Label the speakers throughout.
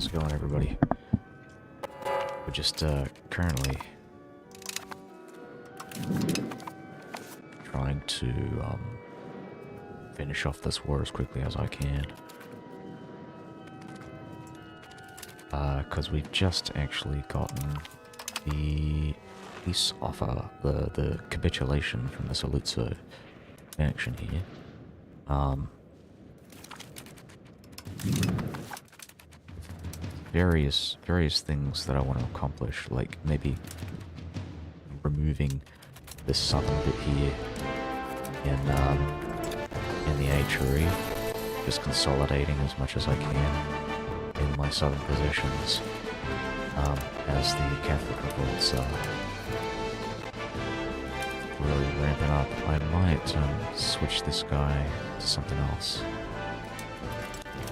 Speaker 1: how's it going, everybody? We're just currently trying to finish off this war as quickly as I can. Because we've just actually gotten the peace offer, the capitulation from the Saluzzo faction here. Various things that I want to accomplish, like maybe removing this southern bit here in the HRE, just consolidating as much as I can in my southern positions as the Catholic revolts are really ramping up. I might switch this guy to something else.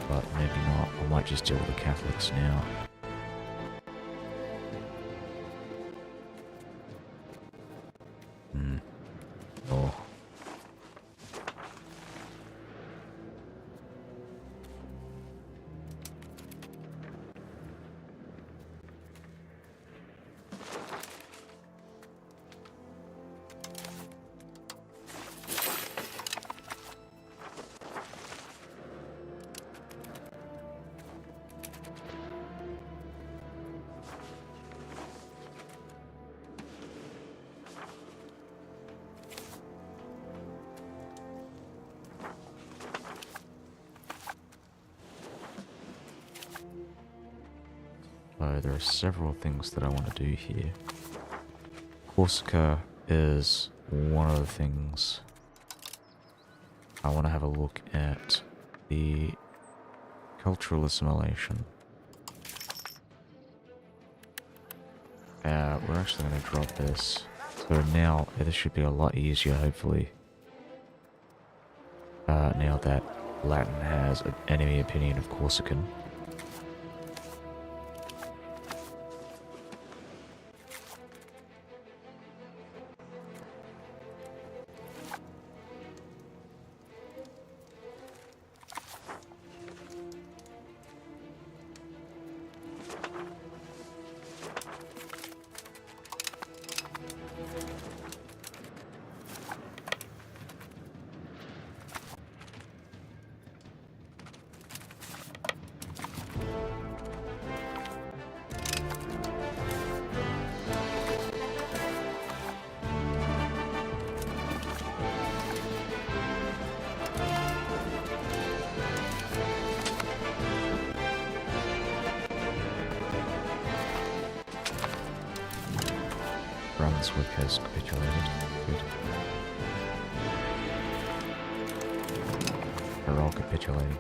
Speaker 1: But maybe not. I might just deal with the Catholics now. Oh. So there are several things that I want to do here. Corsica is one of the things. I want to have a look at the cultural assimilation. We're actually going to drop this. So now this should be a lot easier, hopefully. Now that Latin has an enemy opinion of Corsican. Brunswick has capitulated. Good. They're all capitulating.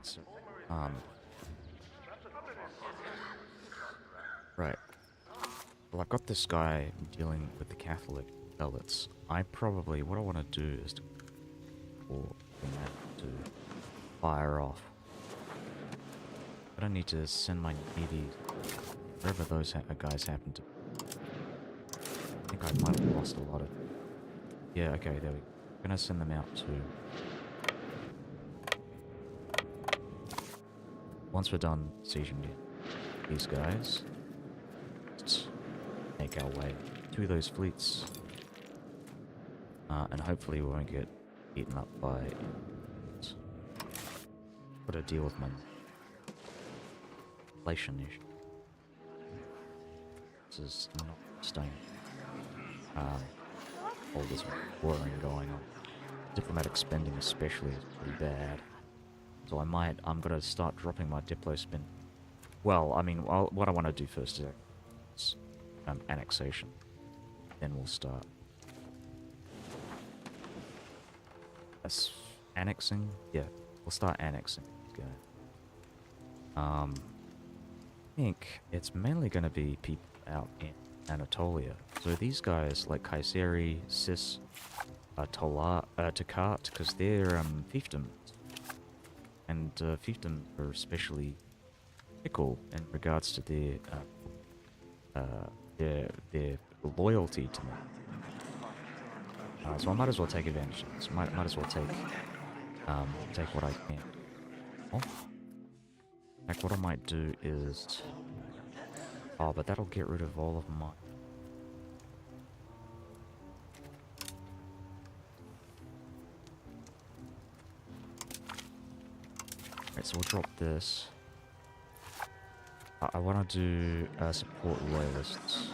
Speaker 1: So, right. Well, I've got this guy dealing with the Catholic prelates. I probably, what I want to do is to call that to fire off. I don't need to send my Navy wherever those guys happen to. I think I might have lost a lot of. Yeah, okay, there we go. I'm gonna send them out to. Once we're done sieging these guys, let's make our way to those fleets. And hopefully we won't get eaten up by. Gotta deal with my inflation issue. This is not staying. All this warring going on. Diplomatic spending especially is pretty bad. So I'm gonna start dropping my Diplo spend. Well, I mean, what I want to do first is annexation. Then we'll start. That's annexing? Yeah, we'll start annexing. Go. I think it's mainly gonna be people out in Anatolia. So these guys like Kayseri, Sis, Takart, because they're fiefdoms. And fiefdoms are especially fickle in regards to their loyalty to me. So I might as well take advantage of this. Might as well take what I can. Oh. Like what I might do is, but that'll get rid of all of my. Right, so we'll drop this. I want to do support loyalists.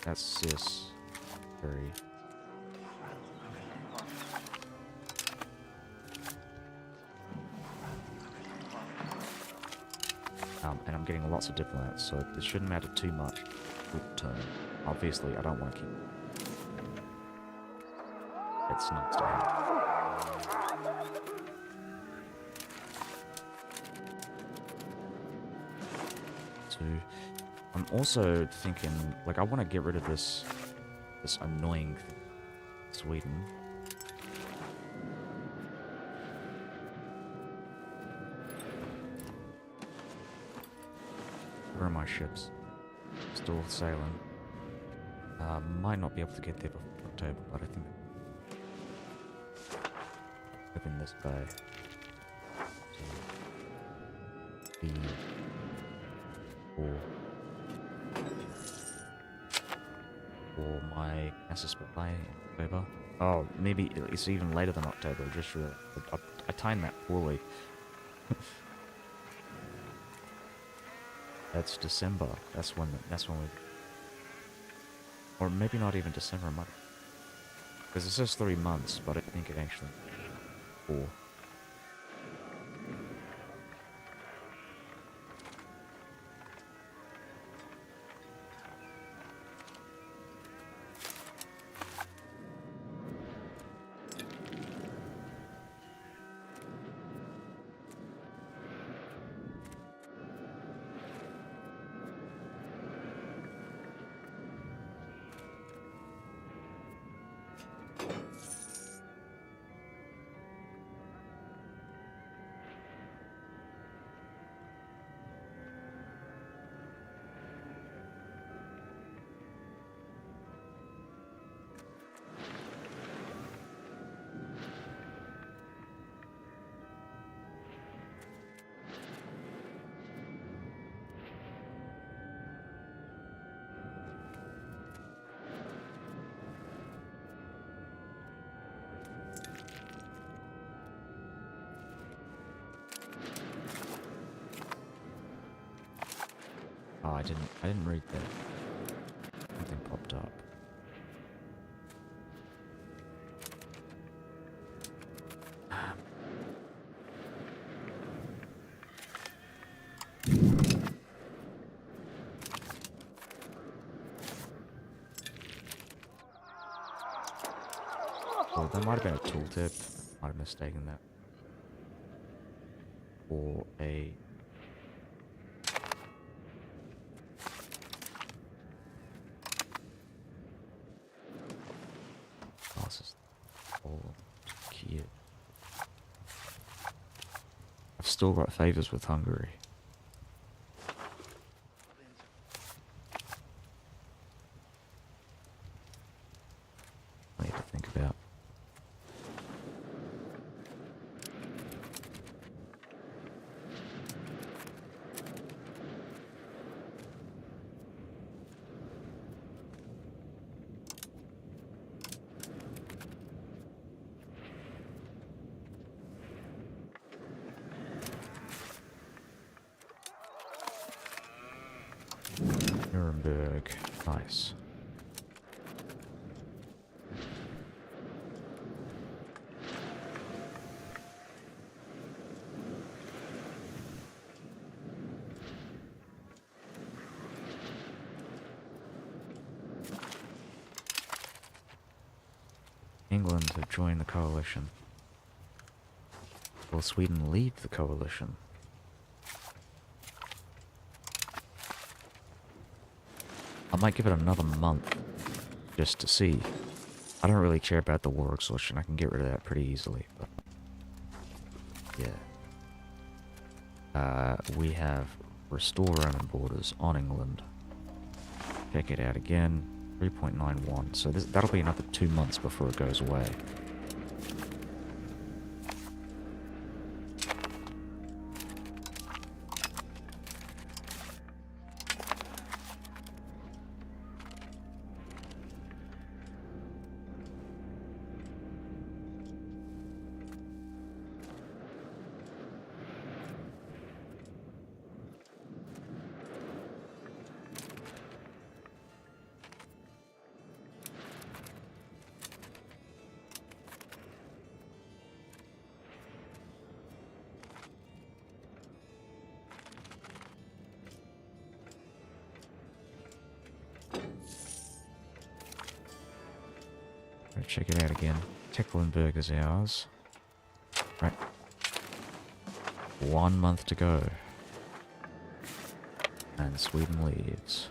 Speaker 1: That's Sis. Very. And I'm getting lots of diplomats, so this shouldn't matter too much. Good turn. Obviously, I don't want to keep. It's nice to have. So, I'm also thinking, like, I want to get rid of this annoying thing. Sweden. Where are my ships? Still sailing. Might not be able to get there before October, but I think open this bay. So, for my Nessus supply in October. Oh, maybe it's even later than October. Just I timed that poorly. That's December. That's when we. Or maybe not even December, because it says 3 months, but I think it actually 4. Oh, I didn't read that. Something popped up. Oh, that might have been a tooltip. Might have mistaken that. for a... Oh, this is all cute. I've still got favours with Hungary. I need to think about. Nuremberg. Nice. England have joined the coalition. Will Sweden leave the coalition? I might give it another month just to see. I don't really care about the war exhaustion. I can get rid of that pretty easily. But yeah. We have restore Roman borders on England. Check it out again. 3.91. So that'll be another 2 months before it goes away. Check it out again. Tecklenburg is ours. Right. 1 month to go. And Sweden leaves.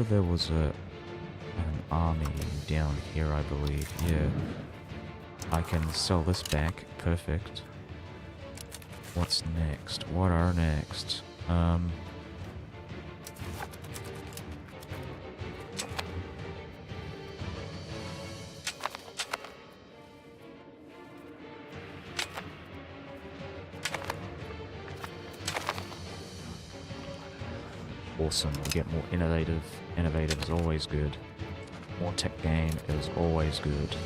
Speaker 1: There was an army down here, I believe. Yeah. I can sell this back. Perfect. What's next? What are next? Awesome. We get more innovative. Innovative is always good. More tech gain is always good.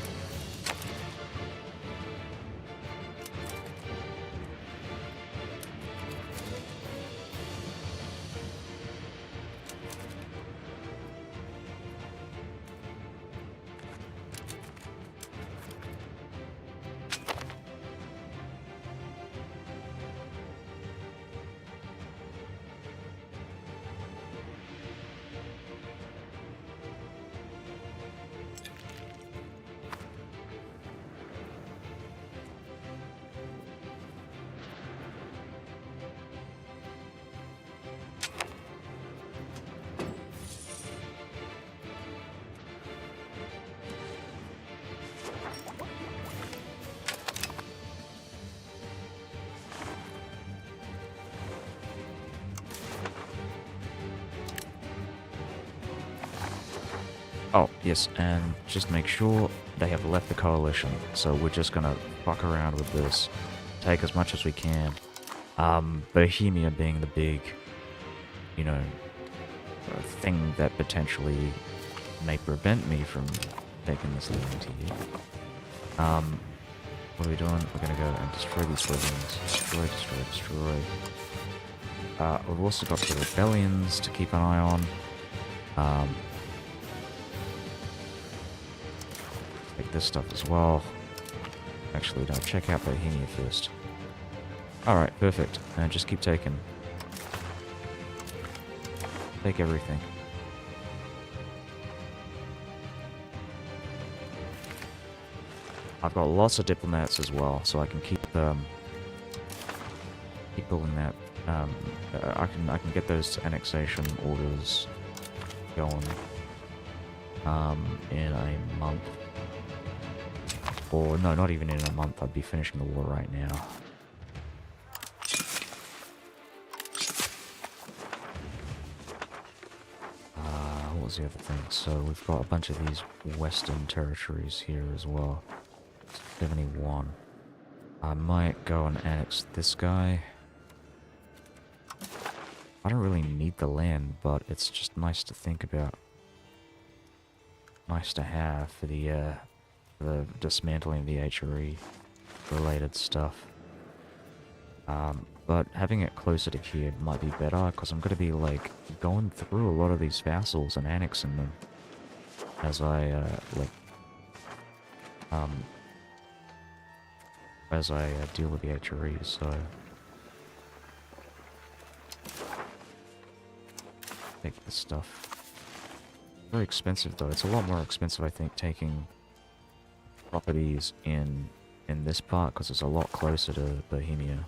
Speaker 1: Oh, yes, and just make sure they have left the coalition. So we're just gonna fuck around with this, take as much as we can. Bohemia being the big, you know, thing that potentially may prevent me from taking this land here. What are we doing? We're gonna go and destroy these buildings. Destroy, destroy, destroy. We've also got the rebellions to keep an eye on. Take this stuff as well. Actually, no, check out Bohemia first. Alright, perfect. And just keep taking. Take everything. I've got lots of diplomats as well, so I can keep building that. I can get those annexation orders going in a month. Or no, not even in a month. I'd be finishing the war right now. What was the other thing? So we've got a bunch of these western territories here as well. 71. I might go and annex this guy. I don't really need the land, but it's just nice to think about. Nice to have for the dismantling of the HRE related stuff. But having it closer to Kiev might be better, because I'm going to be, like, going through a lot of these vassals and annexing them as I, deal with the HRE, so... Take this stuff. Very expensive, though. It's a lot more expensive, I think, taking properties in this part, because it's a lot closer to Bohemia.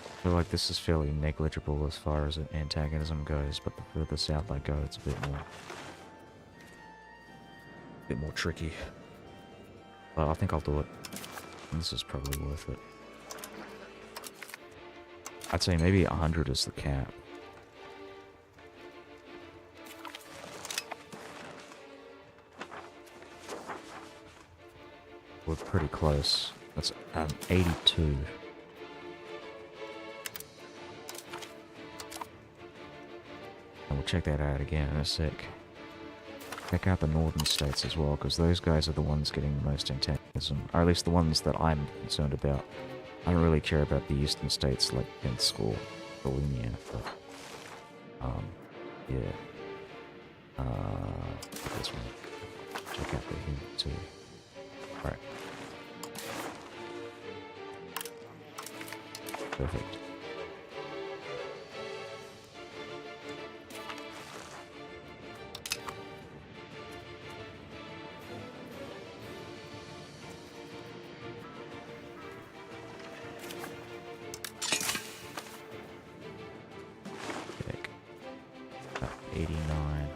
Speaker 1: I feel like this is fairly negligible as far as antagonism goes, but the further south I go, it's a bit more tricky. But I think I'll do it. And this is probably worth it. I'd say maybe 100 is the cap. We're pretty close. That's 82. And we'll check that out again in a sec. Check out the northern states as well, because those guys are the ones getting the most antagonism. Or at least the ones that I'm concerned about. I don't really care about the eastern states like Pinsk or Bohemia, but... yeah. This one. Check out Bohemia too. Alright. Perfect. Pick. About 89.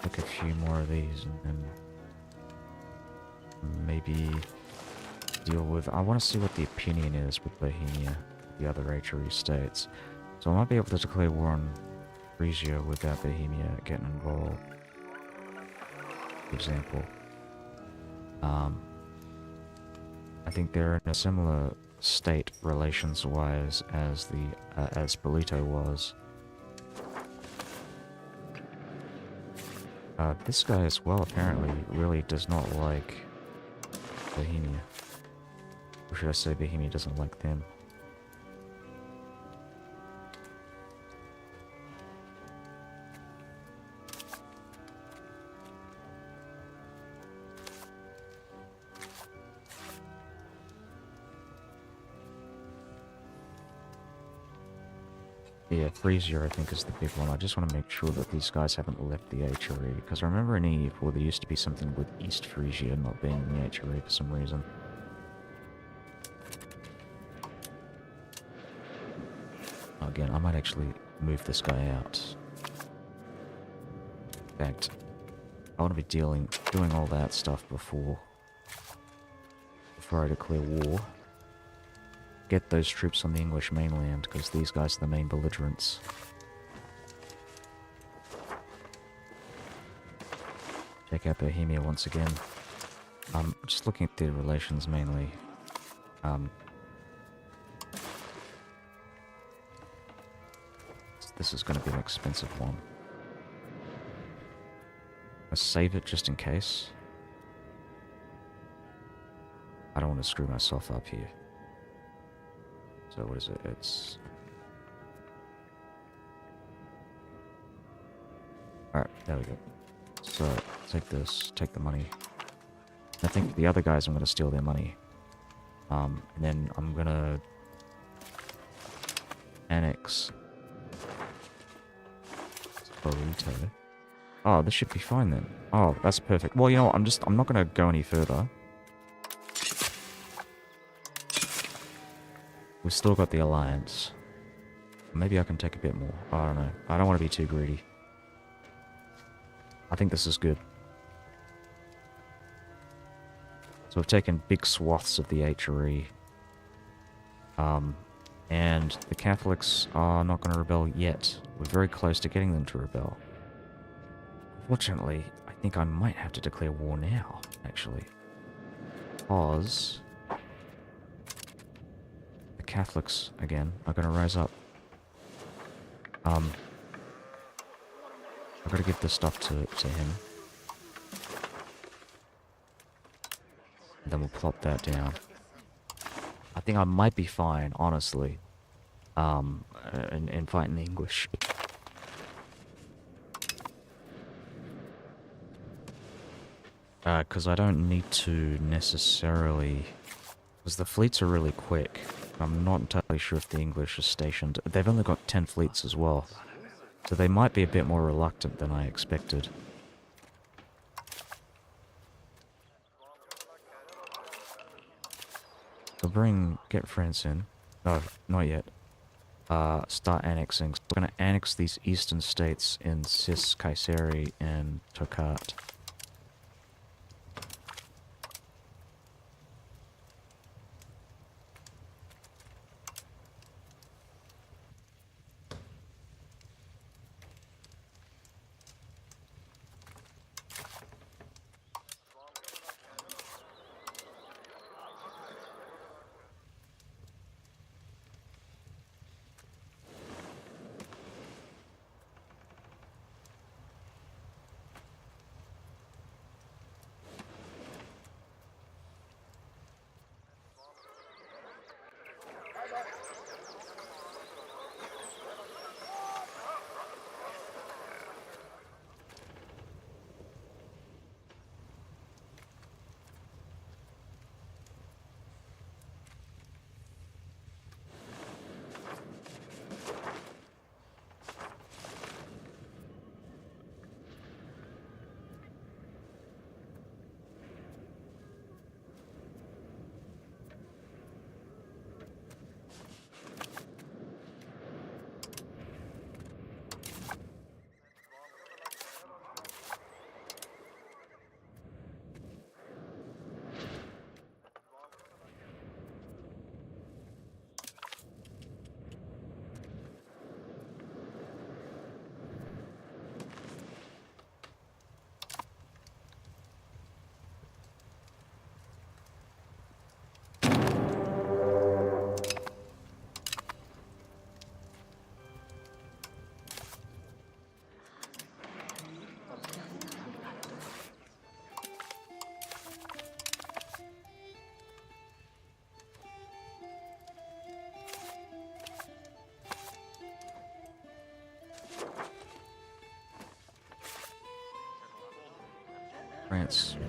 Speaker 1: Take a few more of these and then maybe deal with... I want to see what the opinion is with Bohemia, the other HRE states. So I might be able to declare war on Frisia without Bohemia getting involved. For example. I think they're in a similar state relations-wise as as Belito was. This guy as well apparently really does not like Bohemia. Or should I say Bohemia doesn't like them? Yeah, Frisia, I think, is the big one. I just want to make sure that these guys haven't left the HRE, because I remember in E4 there used to be something with East Frisia not being in the HRE for some reason. Again, I might actually move this guy out. In fact, I want to be doing all that stuff before I declare war. Get those troops on the English mainland, because these guys are the main belligerents. Check out Bohemia once again. Just looking at their relations mainly. This is going to be an expensive one. Let's save it just in case. I don't want to screw myself up here. So what is it? It's... Alright, there we go. So, take this, take the money. I think the other guys, I'm going to steal their money. And then I'm going to annex Burrito. Oh, this should be fine then. Oh, that's perfect. Well, you know what, I'm not going to go any further. We've still got the alliance. Maybe I can take a bit more. I don't know. I don't want to be too greedy. I think this is good. So we've taken big swaths of the HRE. And the Catholics are not going to rebel yet. We're very close to getting them to rebel. Unfortunately, I think I might have to declare war now, actually. Because the Catholics, again, are going to rise up. I've got to give this stuff to him. And then we'll plop that down. I think I might be fine, honestly, in fighting the English. Because I don't need to necessarily... Because the fleets are really quick. I'm not entirely sure if the English are stationed. They've only got 10 fleets as well. So they might be a bit more reluctant than I expected. So get France in. No, not yet. Start annexing. So we're going to annex these eastern states in Cis, Kayseri, and Tokat.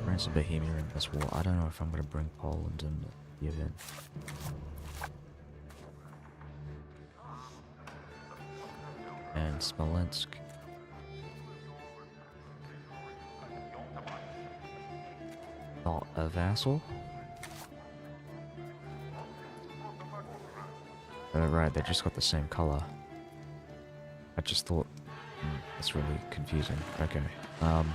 Speaker 1: France and Bohemia in this war. I don't know if I'm going to bring Poland in the event. and Smolensk. Not a vassal? Oh, right, they just got the same color. I just thought... that's really confusing. Okay. Alright.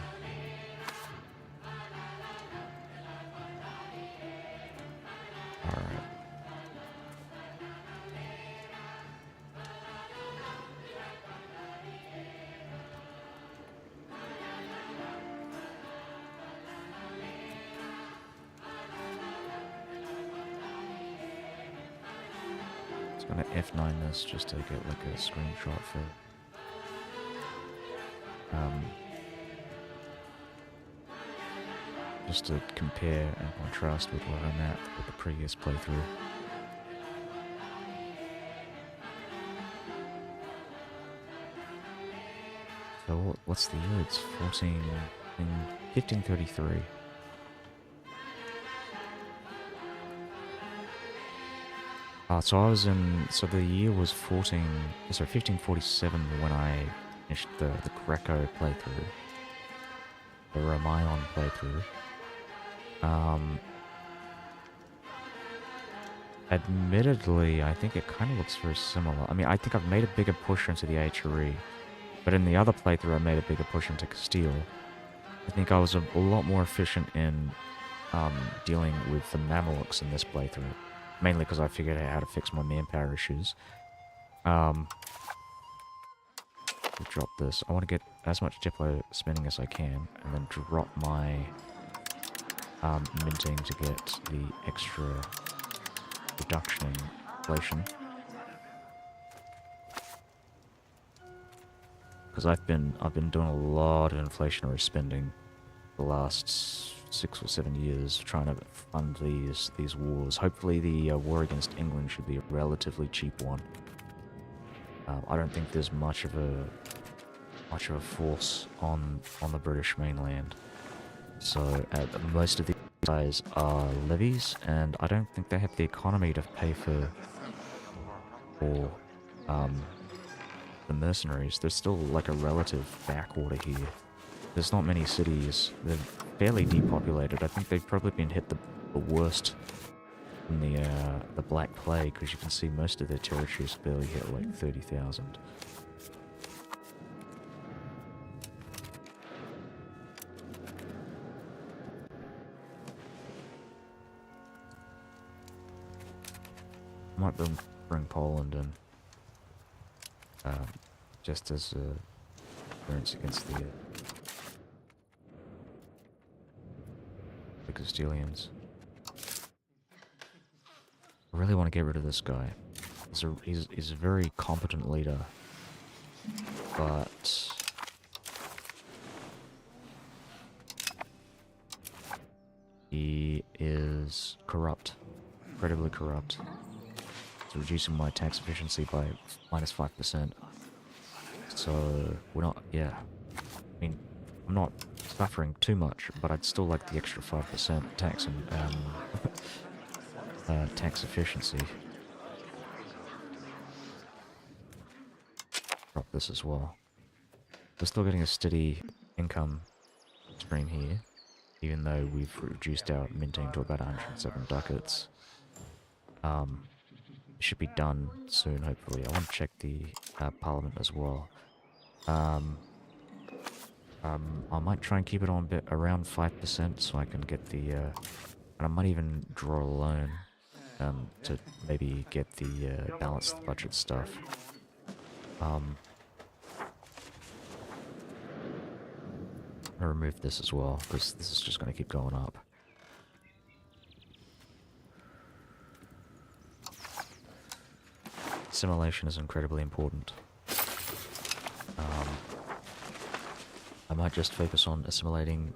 Speaker 1: Gonna F9 this just to get like a screenshot for just to compare and contrast with where I'm at with the previous playthrough. So what's the year? It's 1533. So I was in, so the year was 1547 when I finished the Greco playthrough, the Ramayan playthrough. Admittedly, I think it kind of looks very similar. I mean, I think I've made a bigger push into the HRE, but in the other playthrough I made a bigger push into Castile. I think I was a lot more efficient in dealing with the Mamelukes in this playthrough. Mainly because I figured out how to fix my manpower issues. We'll drop this. I want to get as much Diplo spending as I can, and then drop my minting to get the extra reduction in inflation. Because I've been doing a lot of inflationary spending the last 6 or 7 years trying to fund these wars. Hopefully the war against England should be a relatively cheap one. I don't think there's much of a force on the British mainland. So most of these guys are levies, and I don't think they have the economy to pay for the mercenaries. There's still like a relative backwater here. There's not many cities. They're fairly depopulated. I think they've probably been hit the worst in the Black Plague, because you can see most of their territories barely hit like 30,000. I might bring Poland in, just as a clearance against the Castilians. I really want to get rid of this guy. He's a very competent leader, but he is corrupt, incredibly corrupt. It's reducing my tax efficiency by minus 5%. So we're not, yeah. I mean, I'm not suffering too much, but I'd still like the extra 5% tax and tax efficiency. Drop this as well. We're still getting a steady income stream here, even though we've reduced our minting to about 107 ducats. It should be done soon, hopefully. I want to check the parliament as well. I might try and keep it on a bit around 5% so I can get the, and I might even draw a loan to maybe get the balanced budget stuff. I'll remove this as well, because this is just going to keep going up. Assimilation is incredibly important. I might just focus on assimilating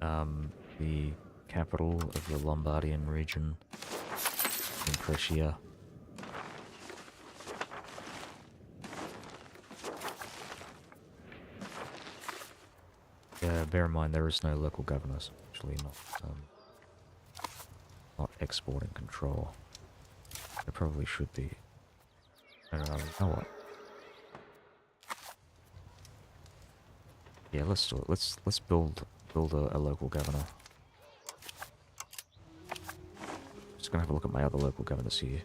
Speaker 1: the capital of the Lombardian region in Brescia. Yeah, bear in mind there is no local governors, actually not exporting control. There probably should be. I don't know, you know what? Yeah, let's do it. Let's build a local governor. Just gonna have a look at my other local governors here.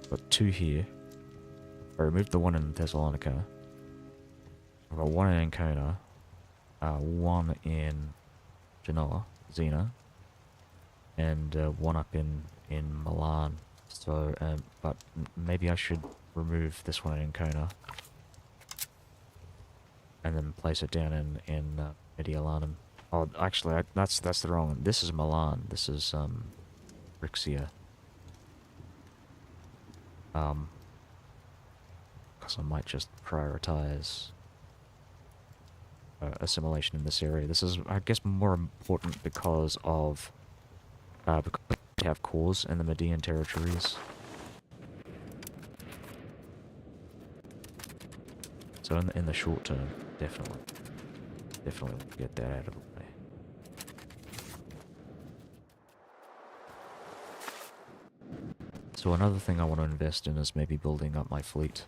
Speaker 1: Got 2 here. I removed the one in Thessalonica. I've got 1 in Ancona. 1 in Genoa, Xena, and 1 up in Milan. So, but maybe I should remove this one in Ancona and then place it down in Mediolanum. Oh, actually, that's the wrong one. This is Milan. This is Brixia. Because I might just prioritize assimilation in this area. This is, I guess, more important because of because we have cores in the Median territories. So in the short term, definitely get that out of the way. So another thing I want to invest in is maybe building up my fleet.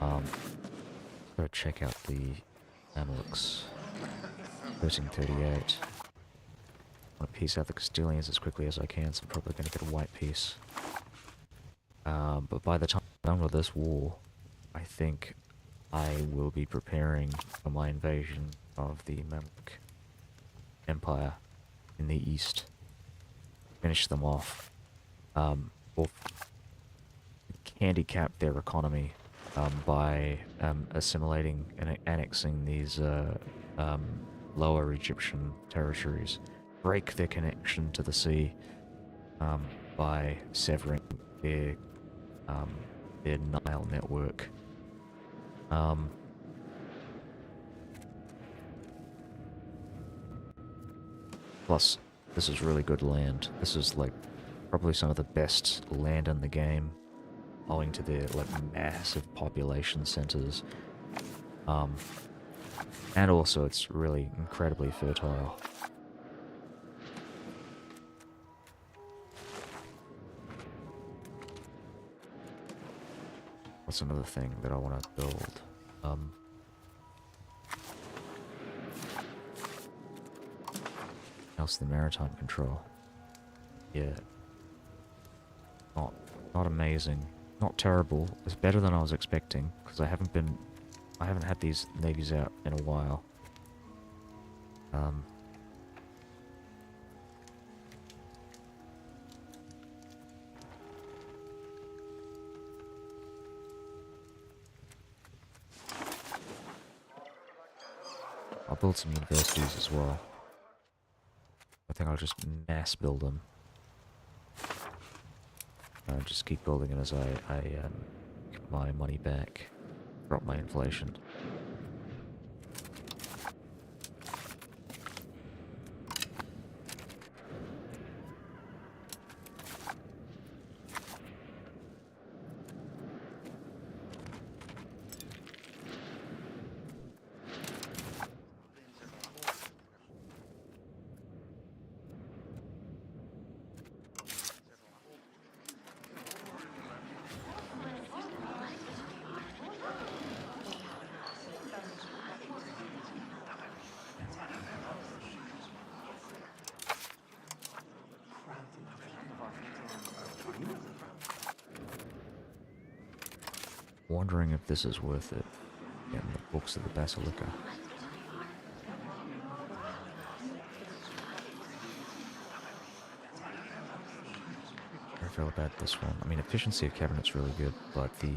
Speaker 1: Gotta check out the Mamelukes. 1338. I want to piece out the Castilians as quickly as I can, so I'm probably going to get a white piece. But by the time I'm done with this war, I think I will be preparing for my invasion of the Mamluk Empire in the east. Finish them off. Or handicap their economy by assimilating and annexing these lower Egyptian territories. Break their connection to the sea by severing their Nile network. Plus, this is really good land. This is like probably some of the best land in the game, owing to their like massive population centers. And also it's really incredibly fertile. What's another thing that I want to build? Else the maritime control. Yeah. Not amazing. Not terrible. It's better than I was expecting, because I haven't had these navies out in a while. I'll build some universities as well. I think I'll just mass build them. Just keep building it as I get my money back. Drop my inflation. Wondering if this is worth it. Getting the books of the Basilica. I feel about this one. I mean, efficiency of cabinet's really good, but the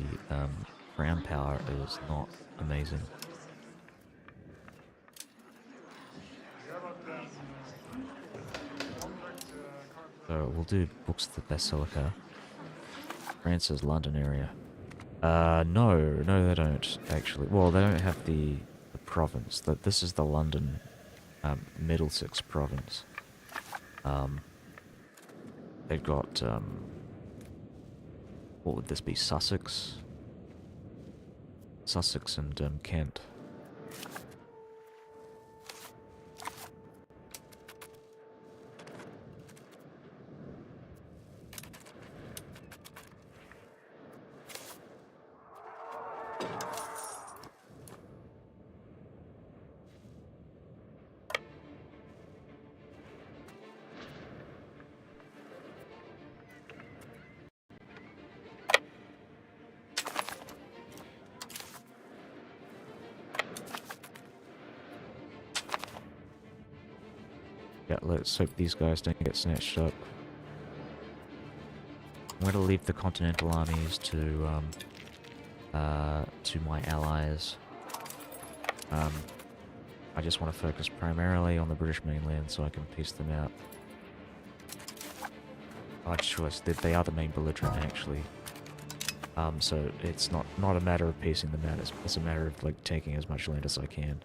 Speaker 1: crown power is not amazing. So we'll do books of the Basilica. France's London area. No, they don't, actually. Well, they don't have the province. This is the London, Middlesex province. They've got, what would this be, Sussex? Sussex and, Kent. Yeah, let's hope these guys don't get snatched up. I'm going to leave the continental armies to my allies. I just want to focus primarily on the British mainland so I can piece them out. I just realized that they are the main belligerent, actually. So it's not a matter of piecing them out, it's a matter of, like, taking as much land as I can.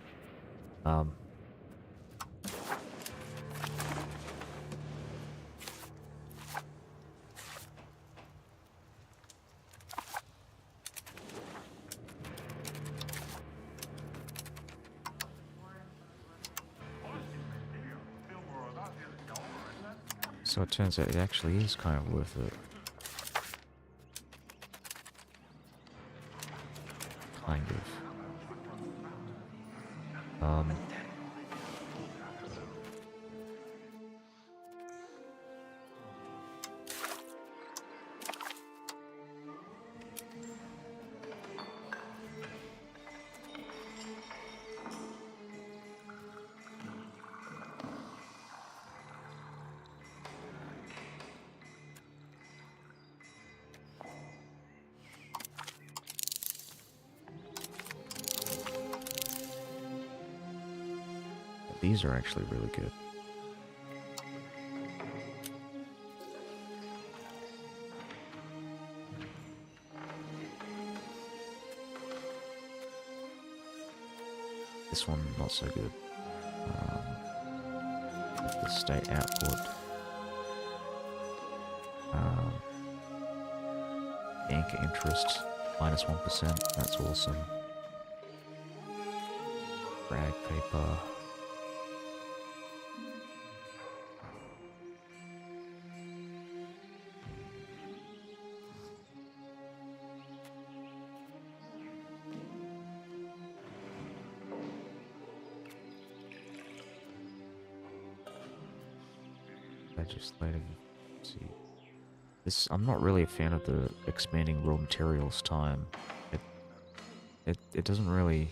Speaker 1: So it turns out it actually is kind of worth it. Kind of. These are actually really good. This one, not so good. The state output. Anchor interest, minus 1%, that's awesome. Rag paper. Legislative. Let's see. This, I'm not really a fan of the expanding raw materials time. It doesn't really,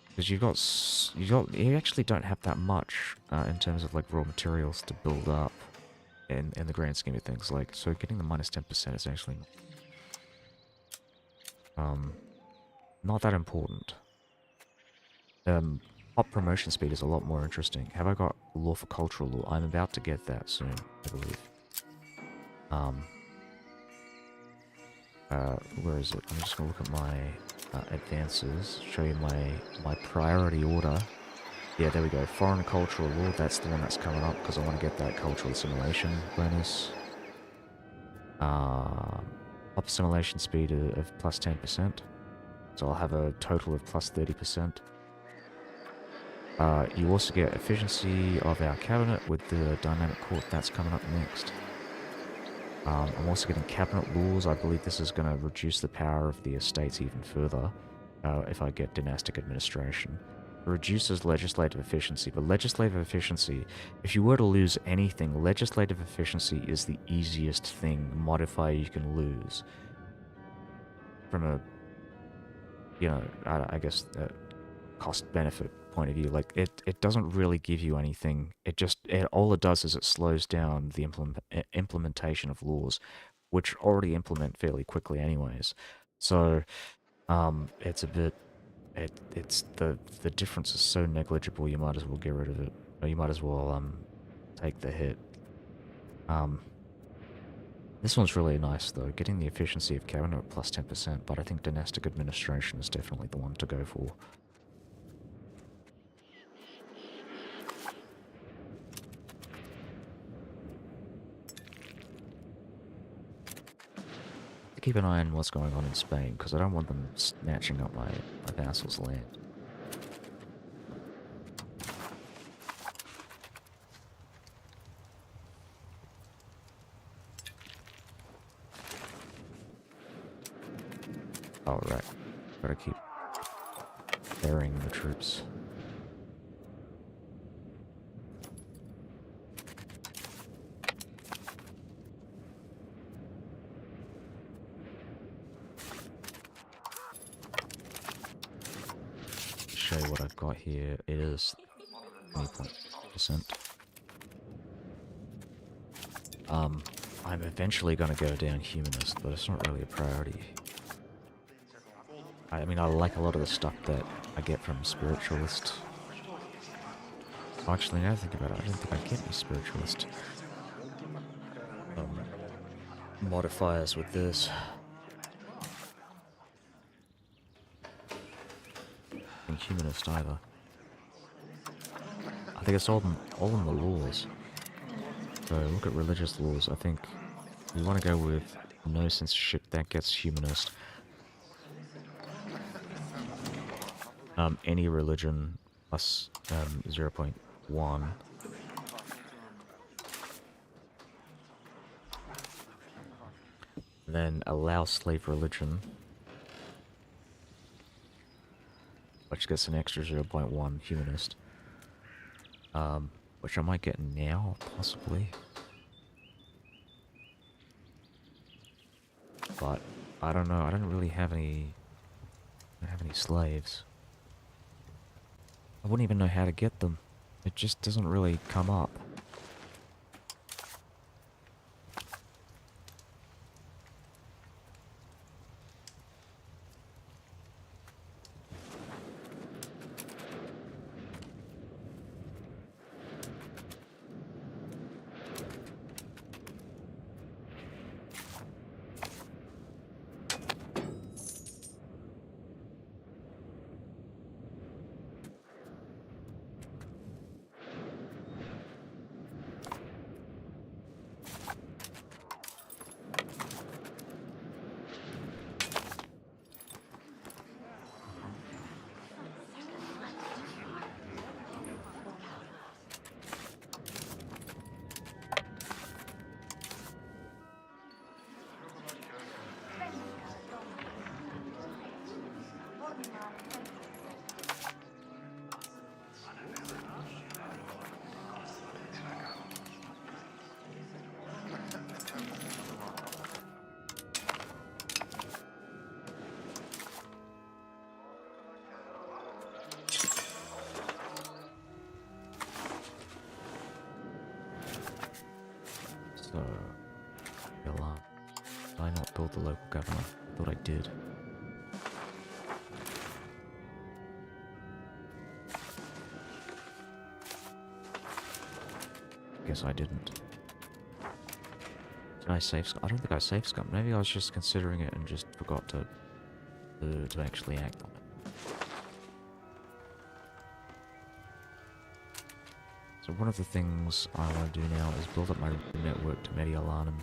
Speaker 1: because you actually don't have that much in terms of, like, raw materials to build up in the grand scheme of things. Like, so getting the minus 10% is actually not that important. Pop promotion speed is a lot more interesting. Have I got law for cultural law? I'm about to get that soon, I believe. Where is it? I'm just gonna look at my advances, show you my priority order. Yeah, there we go. Foreign cultural law, that's the one that's coming up because I want to get that cultural assimilation bonus. Pop assimilation speed of plus 10%. So I'll have a total of plus 30%. You also get efficiency of our cabinet with the dynamic court. That's coming up next. I'm also getting cabinet laws. I believe this is going to reduce the power of the estates even further if I get dynastic administration. It reduces legislative efficiency, but legislative efficiency, if you were to lose anything, legislative efficiency is the easiest thing, modifier you can lose. From a, you know, I guess, cost-benefit point of view. Like, it doesn't really give you anything. All it does is it slows down the implementation of laws, which already implement fairly quickly anyways. So it's a bit, it's the difference is so negligible, you might as well get rid of it, or you might as well take the hit. This one's really nice though, getting the efficiency of cabinet at plus 10%, but I think dynastic administration is definitely the one to go for. Keep an eye on what's going on in Spain, because I don't want them snatching up my vassal's land. Oh, right. Gotta keep burying the troops. Show you what I've got here. It is 20%. I'm eventually gonna go down humanist, but it's not really a priority. I mean, I like a lot of the stuff that I get from spiritualist. Actually, now I think about it, I don't think I get any spiritualist modifiers with this. And humanist either. I think it's all in the laws. So look at religious laws. I think we want to go with no censorship. That gets humanist. Any religion plus 0.1. Then allow slave religion, which gets an extra 0.1 humanist. Which I might get now, possibly. But I don't know. I don't really have any. I don't have any slaves. I wouldn't even know how to get them. It just doesn't really come up. So, did I not build the local governor? I thought I did. Guess I didn't. Did I save scum? I don't think I saved scum. Maybe I was just considering it and just forgot to actually act on it. So one of the things I want to do now is build up my network to Mediolanum.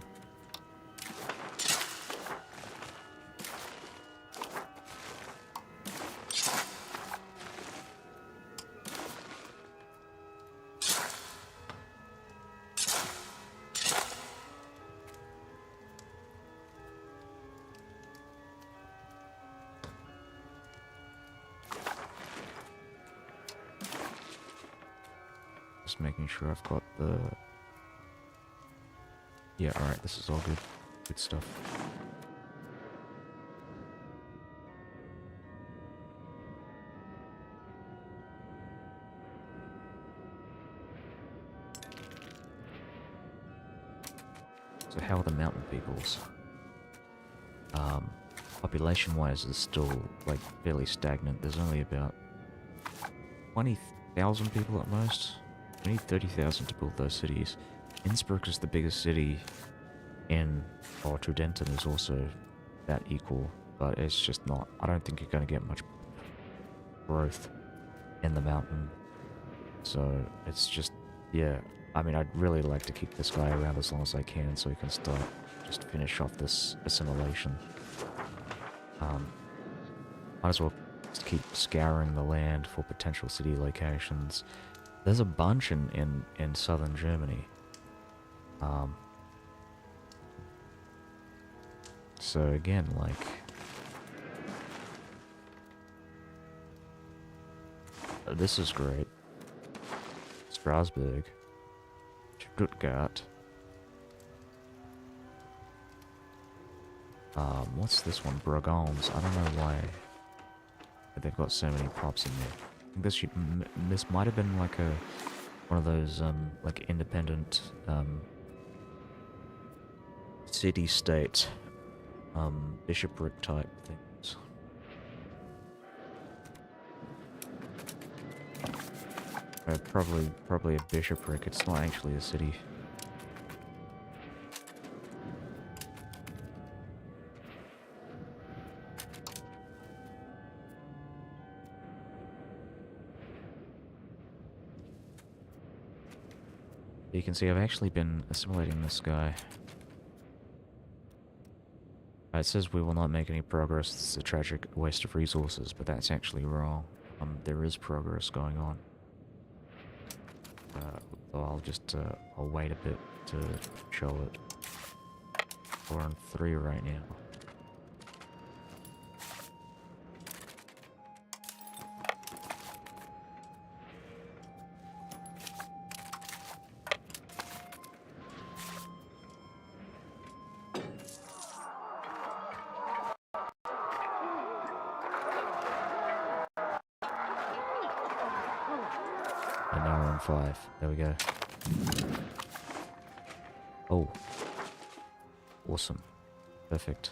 Speaker 1: Just making sure I've got the... Yeah, alright, this is all good. Good stuff. So how are the mountain peoples? Population-wise, it's still, like, fairly stagnant. There's only about 20,000 people at most. We need 30,000 to build those cities. Innsbruck is the biggest city or Tridenten is also that equal, but it's just not. I don't think you're going to get much growth in the mountain. So it's just, yeah. I mean, I'd really like to keep this guy around as long as I can so he can start, just finish off this assimilation. Might as well just keep scouring the land for potential city locations. There's a bunch in southern Germany. So again, like... this is great. Strasbourg. Stuttgart. What's this one? Brugons. I don't know why they've got so many props in there. I think this might have been like one of those like independent city-state, bishopric type things. Probably a bishopric. It's not actually a city. You can see I've actually been assimilating this guy. It says we will not make any progress. It's a tragic waste of resources, but that's actually wrong. There is progress going on. I'll wait a bit to show it. We're on 3 right now. And now we're on 5. There we go. Oh. Awesome. Perfect.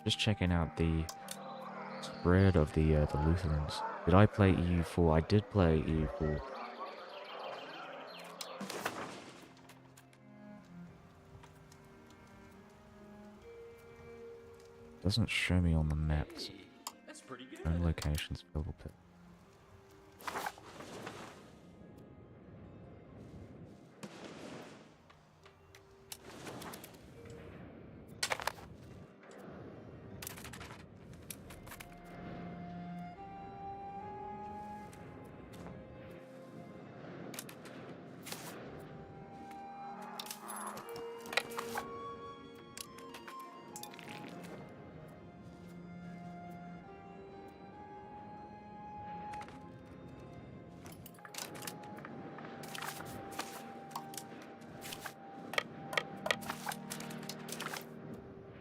Speaker 1: Just checking out the spread of the Lutherans. Did I play EU4? I did play EU4. Doesn't show me on the maps.
Speaker 2: That's pretty good.
Speaker 1: Own locations, available pit.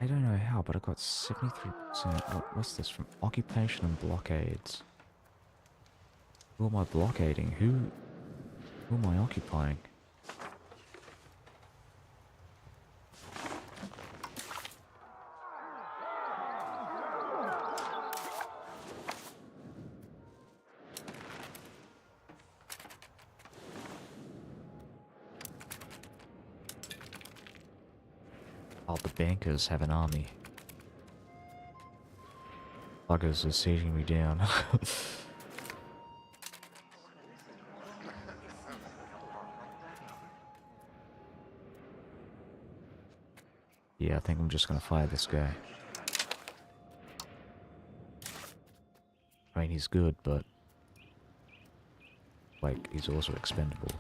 Speaker 1: I don't know how, but I got 73%. What's this from? Occupation and blockades. Who am I blockading? Who am I occupying? Oh, the bankers have an army. Buggers are sieging me down. Yeah, I think I'm just gonna fire this guy. I mean, he's good, but like, he's also expendable.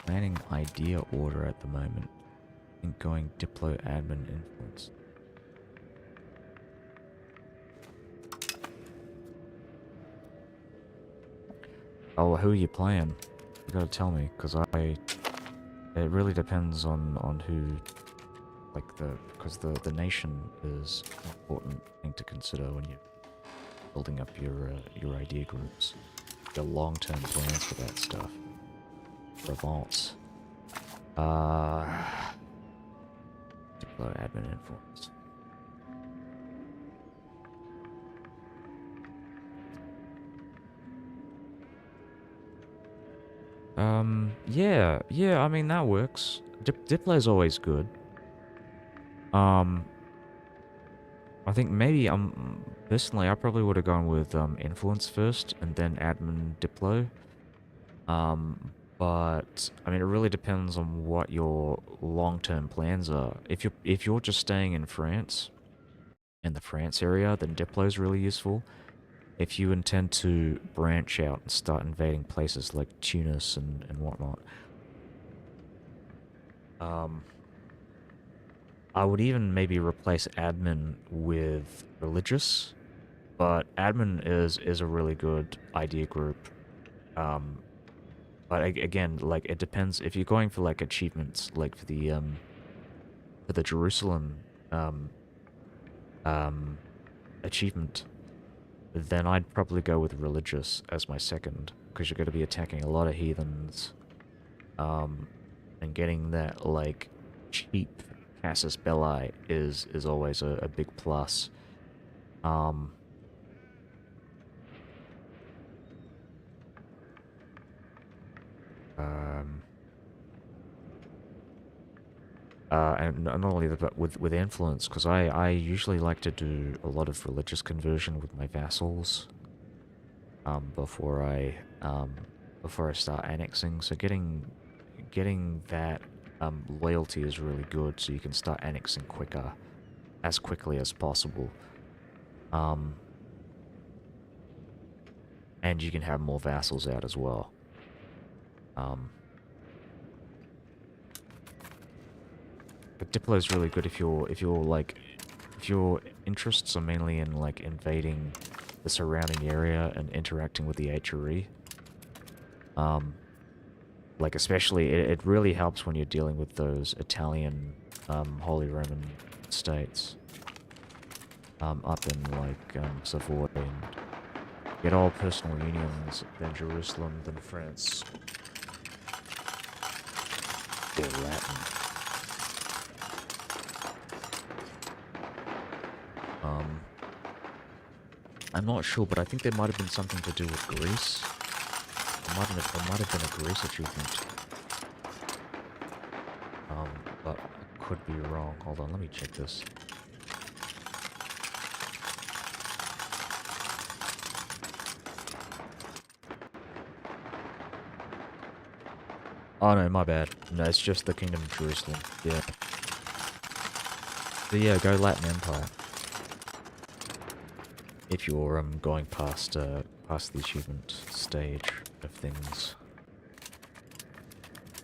Speaker 1: Planning idea order at the moment. I think going Diplo admin influence. Oh, who are you playing? You gotta tell me, because it really depends on who, like because the nation is an important thing to consider when you're building up your idea groups. your long-term plans for that stuff. Revolts. Diplo admin influence. Yeah, I mean, that works. Diplo's always good. I think maybe, personally, I probably would have gone with, influence first, and then admin Diplo. But, I mean, it really depends on what your long-term plans are. If you're just staying in France, in the France area, then Diplo's really useful. If you intend to branch out and start invading places like Tunis and whatnot, um, I would even maybe replace admin with religious, but admin is a really good idea group. Um, but again, like it depends if you're going for like achievements, like for the Jerusalem um um achievement, then I'd probably go with religious as my second, because you're going to be attacking a lot of heathens, um, and getting that like cheap Casus Belli is always a big plus. Um, um, and not only that, but with influence, because I usually like to do a lot of religious conversion with my vassals, um, before I um, before I start annexing. So getting that loyalty is really good, so you can start annexing as quickly as possible. Um, and you can have more vassals out as well. Um, but Diplo is really good if your interests are mainly in like invading the surrounding area and interacting with the HRE. Um, like especially it really helps when you're dealing with those Italian Holy Roman states, up in like Savoy, and get all personal unions, then Jerusalem, then France. They're Latin. Um, I'm not sure, but I think there might have been something to do with Greece. It might have been a Greece achievement. But I could be wrong. Hold on, let me check this. Oh no, my bad. No, it's just the Kingdom of Jerusalem. Yeah. So yeah, go Latin Empire. If you're going past past the achievement stage of things.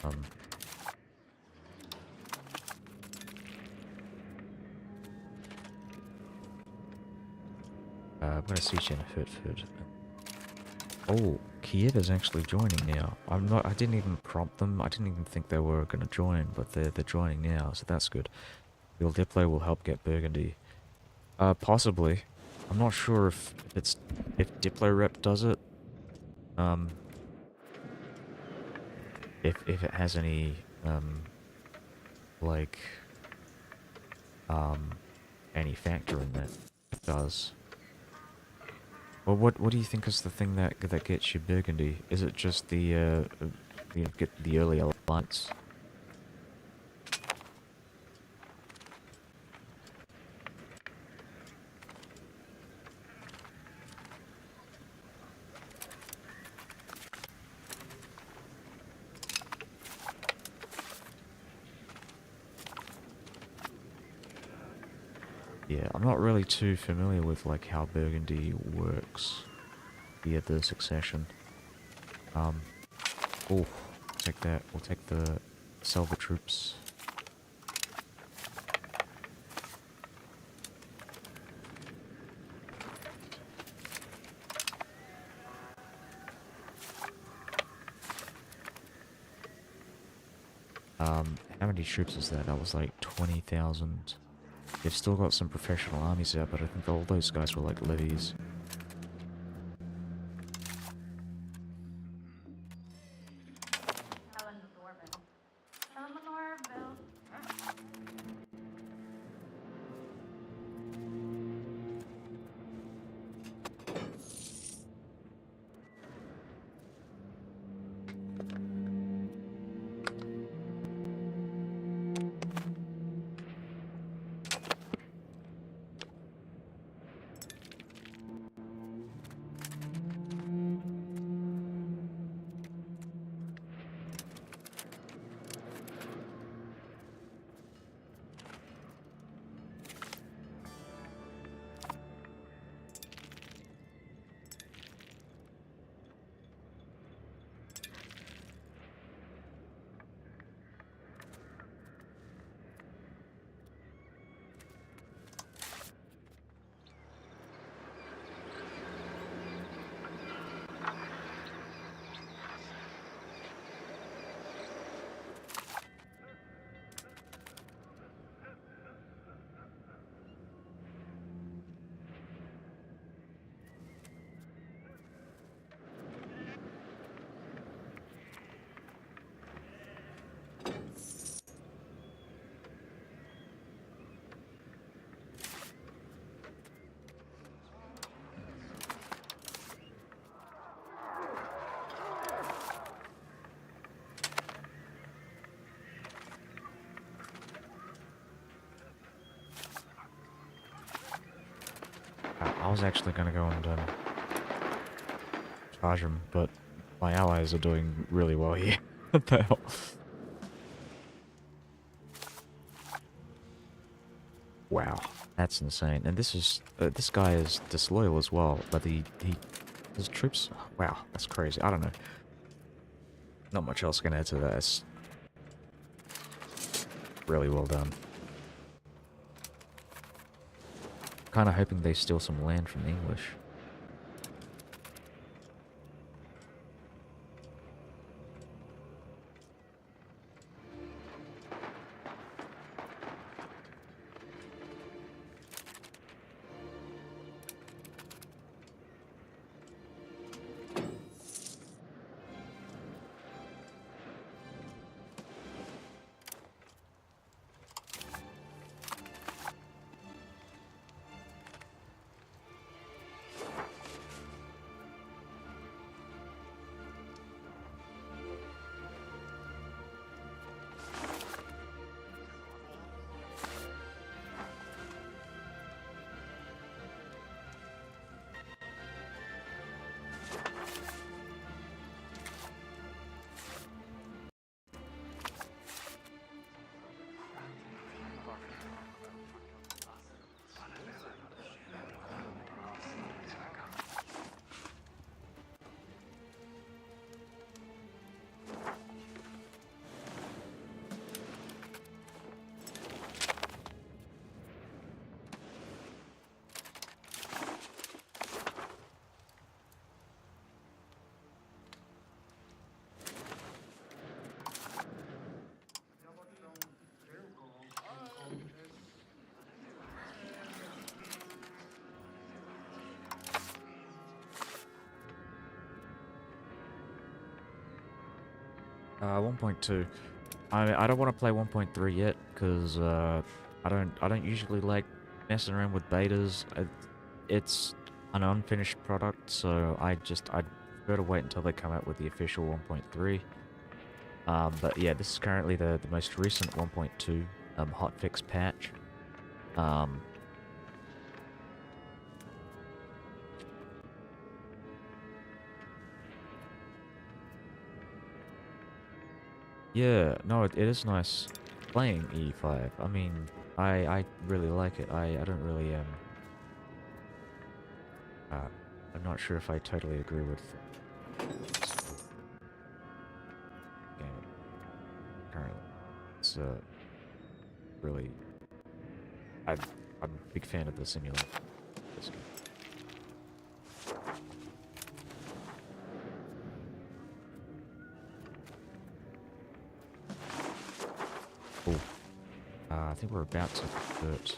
Speaker 1: I'm gonna siege in Hertford. Oh, Kiev is actually joining now. I didn't even prompt them. I didn't even think they were gonna join, but they're joining now, so that's good. Your Diplo will help get Burgundy. Possibly. I'm not sure if Diplo Rep does it. If it has any like any factor in that. It does. Well, what do you think is the thing that gets you Burgundy? Is it just the get the early alliance? Yeah, I'm not really too familiar with like how Burgundy works via the succession. Oh, take that. We'll take the Selva troops. How many troops is that? That was like 20,000. They've still got some professional armies out, but I think all those guys were like levies. was actually gonna go and charge him, but my allies are doing really well here. What the hell? Wow, that's insane. And this is this guy is disloyal as well, but his troops. Wow, that's crazy. I don't know. Not much else can add to that. It's really well done. Kind of hoping they steal some land from the English. Uh, 1.2. I don't want to play 1.3 yet because I don't usually like messing around with betas. It's an unfinished product, so I'd prefer to wait until they come out with the official 1.3. But yeah, this is currently the most recent 1.2 hotfix patch. Yeah, no, it is nice playing E5. I mean, I really like it. I don't really I'm not sure if I totally agree with game currently. It's really I'm a big fan of the simulator. This game. Oh, I think we're about to convert.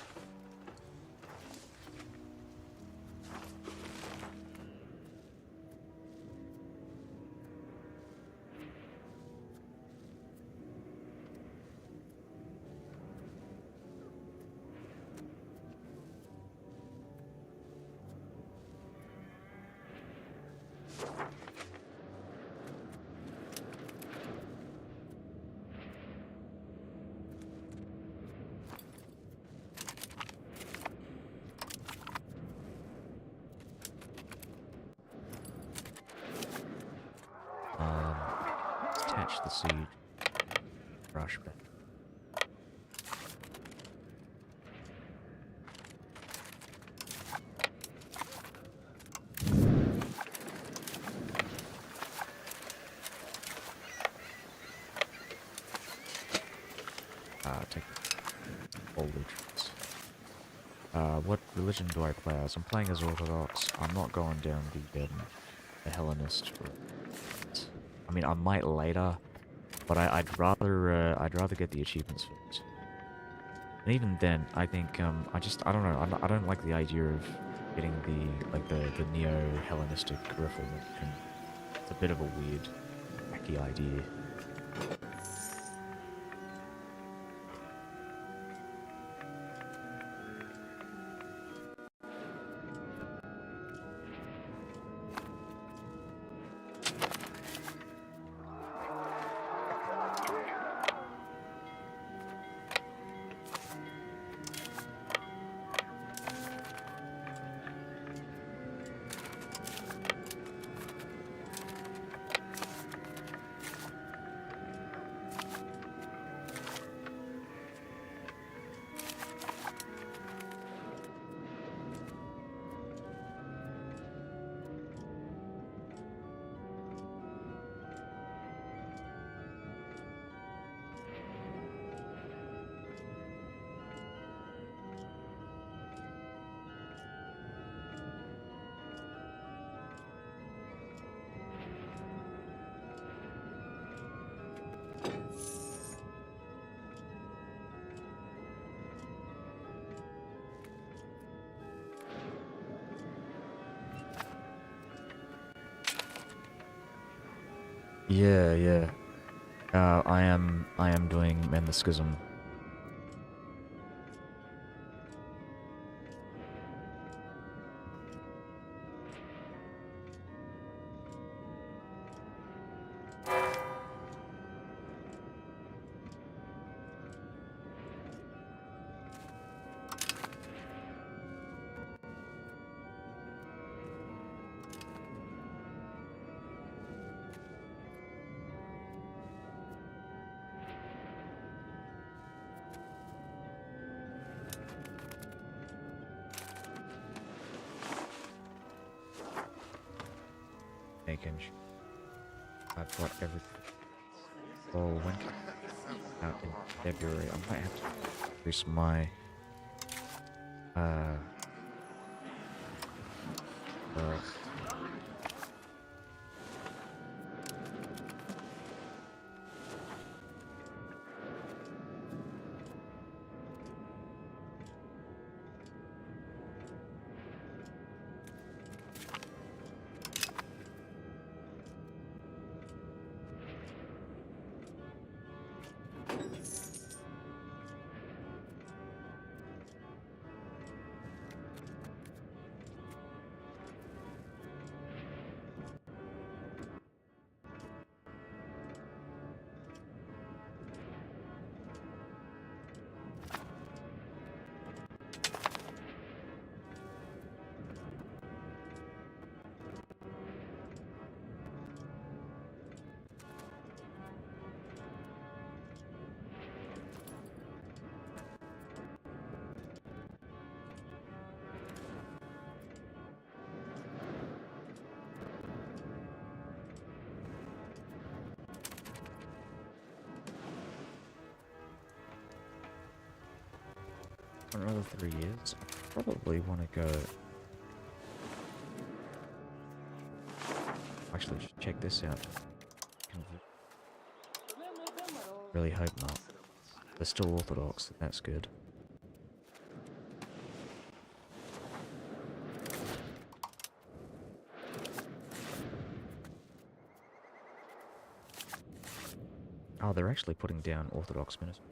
Speaker 1: Attach the siege. Rush back. Take all religions. What religion do I play as? I'm playing as Orthodox. I'm not going down the Hellenist route. I mean, I might later, but I'd rather get the achievements first. And even then, I think I don't know. I don't like the idea of getting the neo-Hellenistic riffle. It's a bit of a weird, wacky idea. Yeah, yeah. I am doing Mend the Schism. Making I've got everything. Oh, when can out in February? I might have to increase my uh uh for another 3 years. I probably want to go. Actually, check this out. Really hope not. They're still Orthodox. That's good. Oh, they're actually putting down Orthodox ministers.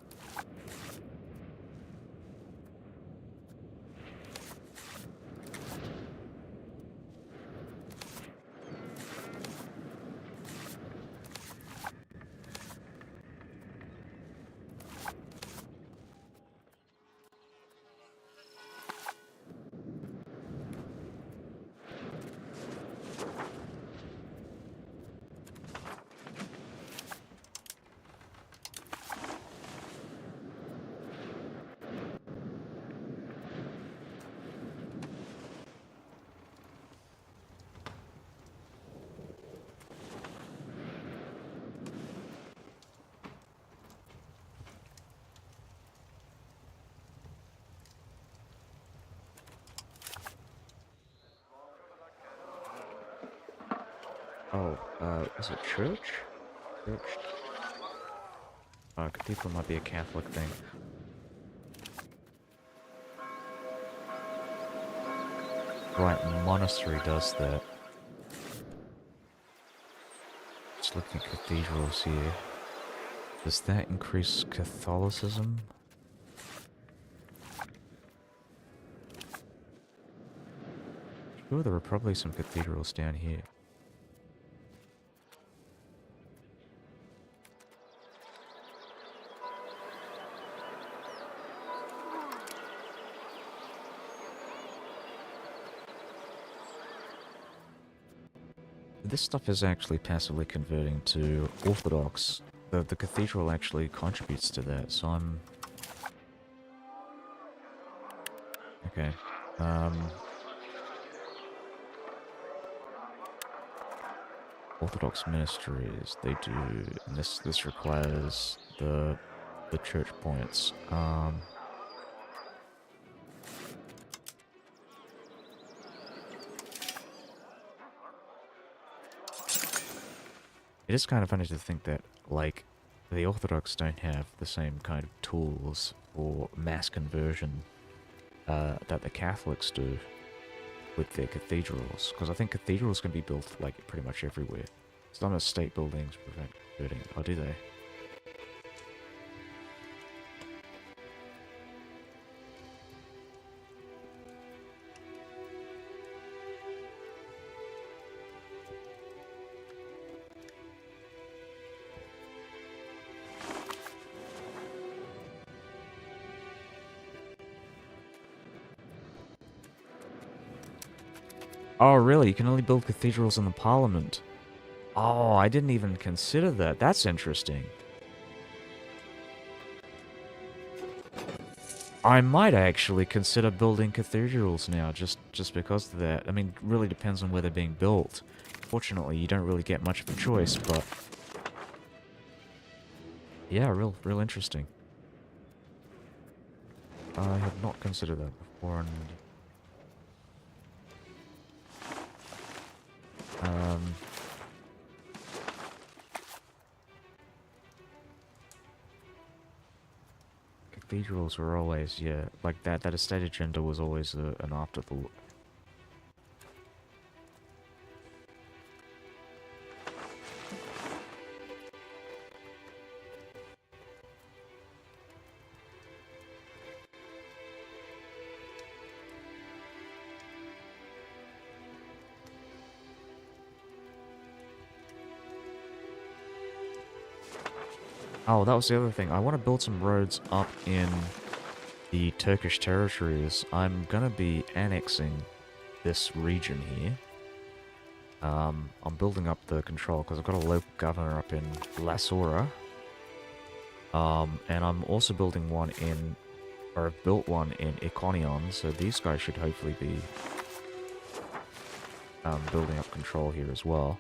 Speaker 1: Oh, is it church? Church? Cathedral might be a Catholic thing. Right, monastery does that. Just looking at cathedrals here. Does that increase Catholicism? Sure, there are probably some cathedrals down here. This stuff is actually passively converting to Orthodox. The cathedral actually contributes to that, so I'm... Okay. Orthodox ministries, they do... And this requires the church points. It is kind of funny to think that, like, the Orthodox don't have the same kind of tools for mass conversion that the Catholics do with their cathedrals. Because I think cathedrals can be built, like, pretty much everywhere. Some estate buildings prevent converting. Oh, do they? Oh, really? You can only build cathedrals in the Parliament. Oh, I didn't even consider that. That's interesting. I might actually consider building cathedrals now, just because of that. I mean, it really depends on where they're being built. Fortunately, you don't really get much of a choice, but... yeah, real interesting. I had not considered that before, and... cathedrals were always, yeah, like that estate agenda was always an afterthought. Oh, that was the other thing. I want to build some roads up in the Turkish territories. I'm gonna be annexing this region here. I'm building up the control because I've got a local governor up in Lasora. And I'm also building one in, or I've built one in Iconion, so these guys should hopefully be building up control here as well.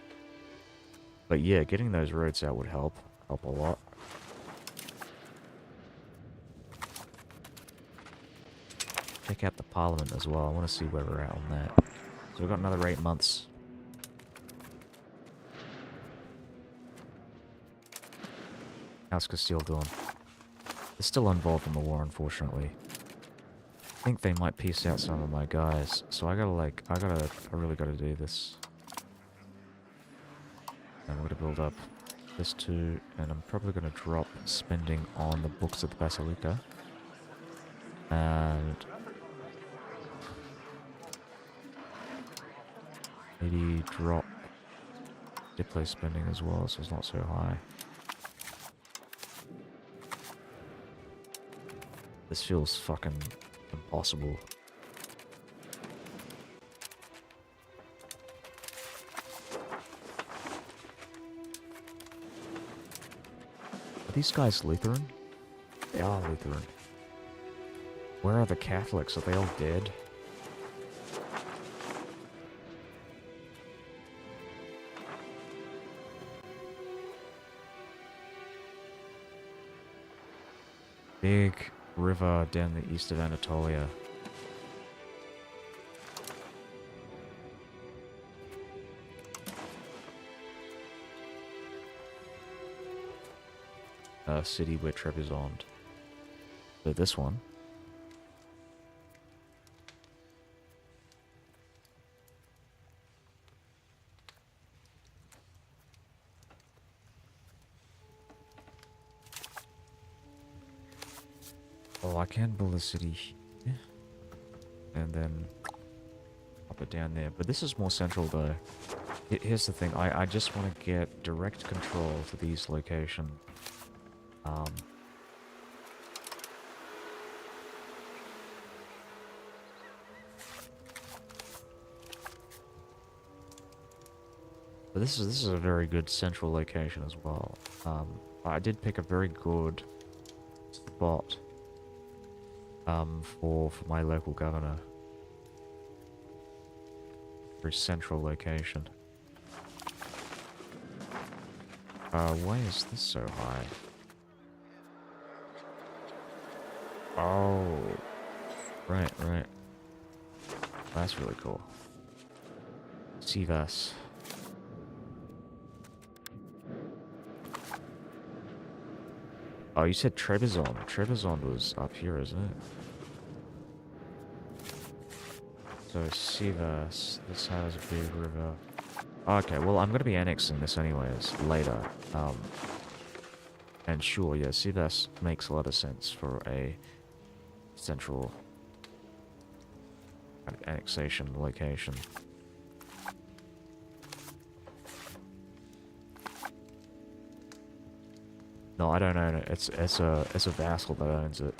Speaker 1: But yeah, getting those roads out would help a lot. Check out the Parliament as well. I want to see where we're at on that. So we've got another 8 months. How's Castile doing? They're still involved in the war, unfortunately. I think they might piece out some of my guys. So I really gotta do this. And we're gonna build up this too, and I'm probably gonna drop spending on the books of the Basilica. And maybe drop display spending as well, so it's not so high. This feels fucking impossible. Are these guys Lutheran? They are Lutheran. Where are the Catholics? Are they all dead? Big river down the east of Anatolia. A city where Trebizond. So this one. Oh, I can build a city here. And then pop it down there. But this is more central though. Here's the thing. I just want to get direct control to these locations. But this is a very good central location as well. I did pick a very good spot for my local governor. Very central location. Why is this so high? Oh, right. That's really cool. Sivas. Oh, you said Trebizond. Trebizond was up here, isn't it? So Sivas, this has a big river. Okay, well, I'm going to be annexing this anyways, later. And sure, yeah, Seabass makes a lot of sense for a central kind of annexation location. No, I don't own it. It's a vassal that owns it.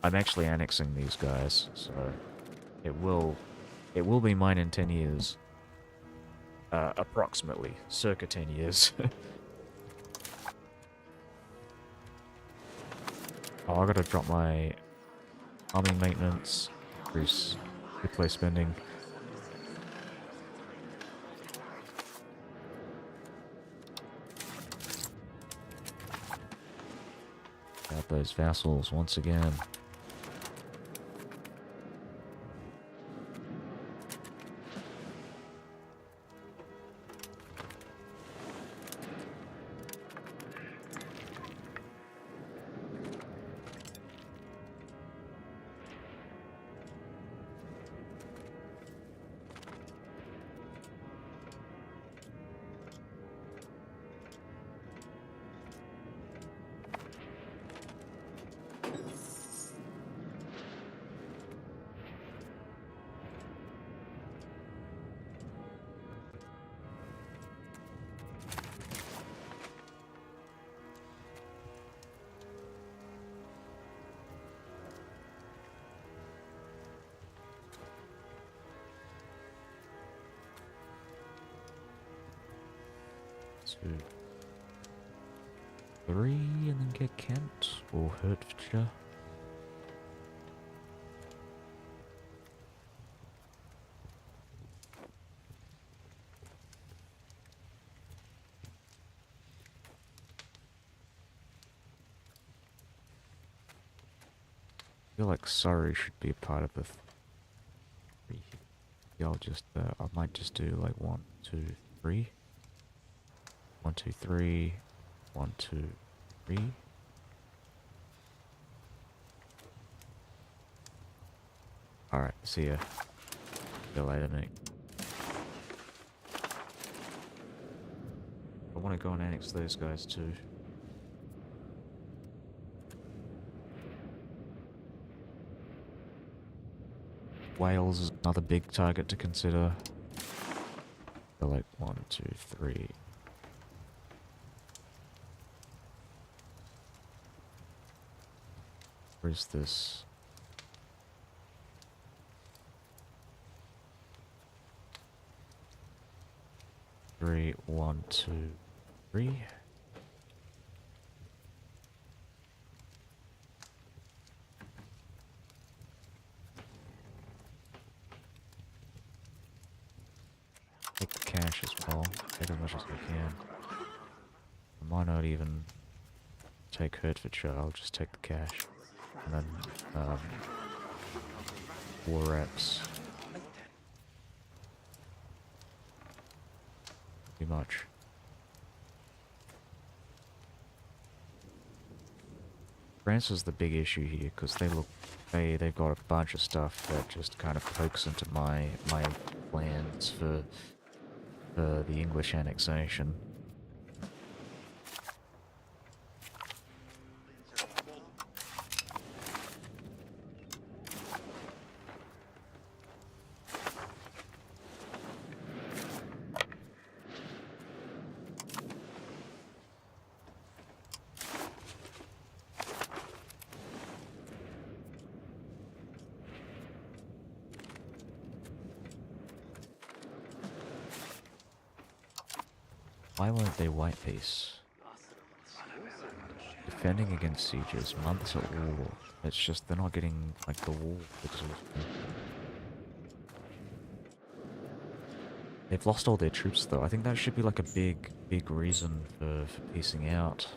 Speaker 1: I'm actually annexing these guys, so it will be mine in 10 years. Approximately, circa 10 years. Oh, I gotta drop my army maintenance, increase replay spending. Got those vassals once again. Two, three, and then get Kent or Hertfordshire. I feel like Surrey should be a part of the three. Yeah, I'll just, I might just do like 1, 2, 3. 1, 2, 3. 1, 2, 3. Alright, see ya. See you later, mate. I want to go and annex those guys too. Wales is another big target to consider. So like 1, 2, 3. Where's this? Three, 1, 2, 3. Take the cash as well. Take as much as I can. I might not even take Hertfordshire, I'll just take the cash. And then, war reps. Too much. France is the big issue here, because they've got a bunch of stuff that just kind of pokes into my plans for the English annexation. Why won't they white peace? Defending against sieges, months at war. It's just they're not getting like the war exhaustion. They've lost all their troops though. I think that should be like a big reason for piecing out.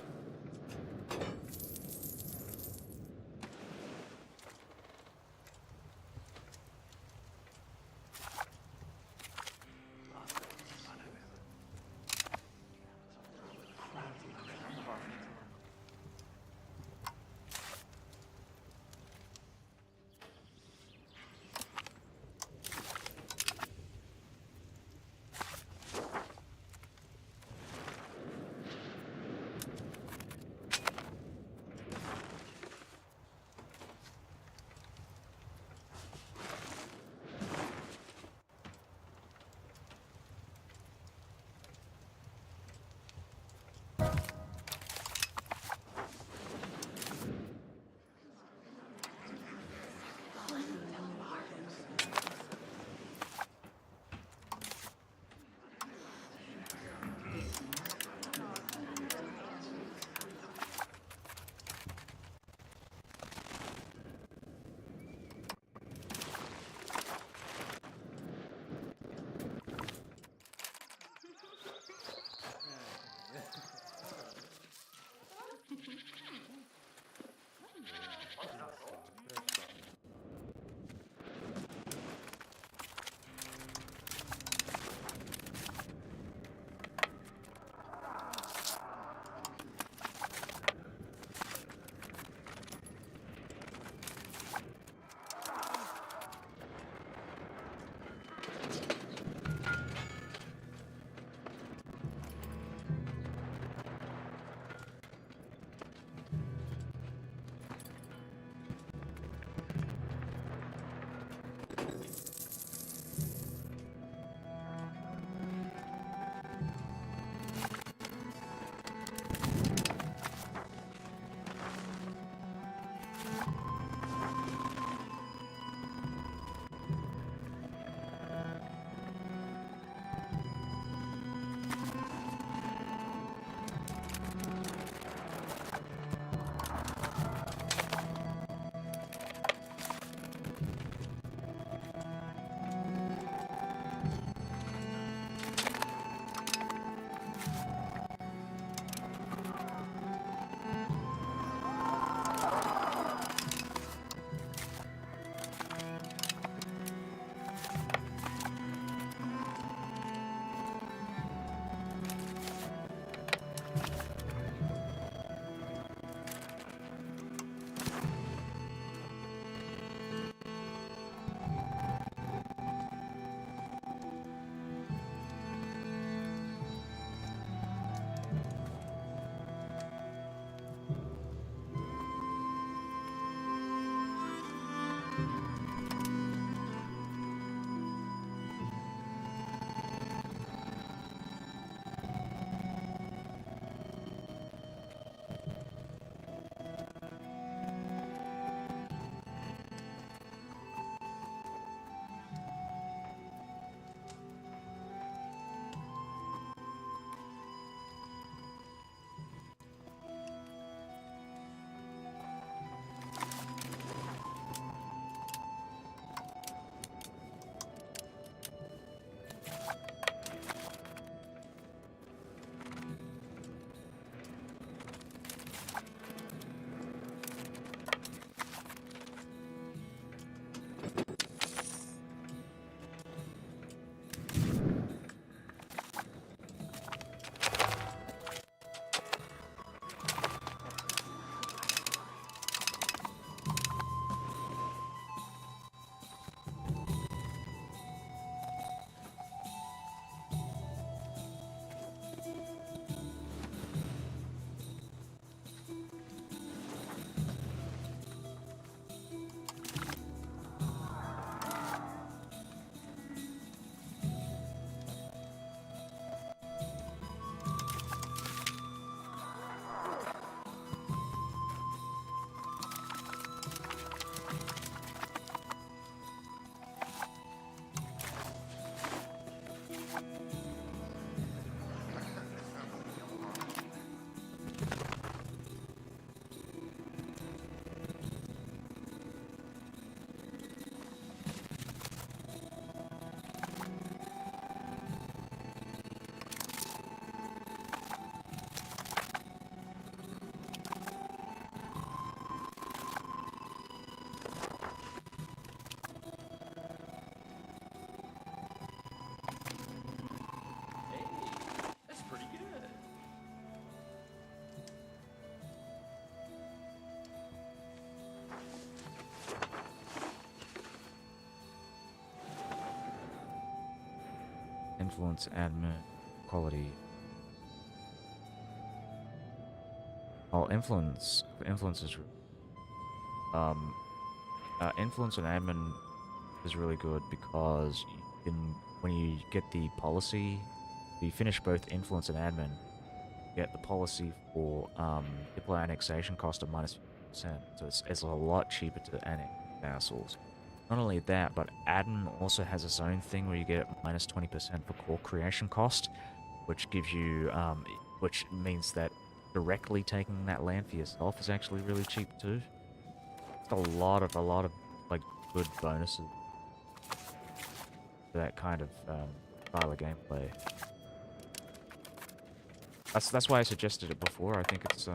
Speaker 1: influence admin quality. Oh, influence is um influence and admin is really good because you can, when you get the policy, you finish both influence and admin, you get the policy for Diplo annexation cost of -50%. So it's a lot cheaper to annex vassals. Not only that, but admin also has its own thing where you get -20% for core creation cost, which gives you which means that directly taking that land for yourself is actually really cheap too. It's a lot of like good bonuses for that kind of style of gameplay. That's why I suggested it before. I think it's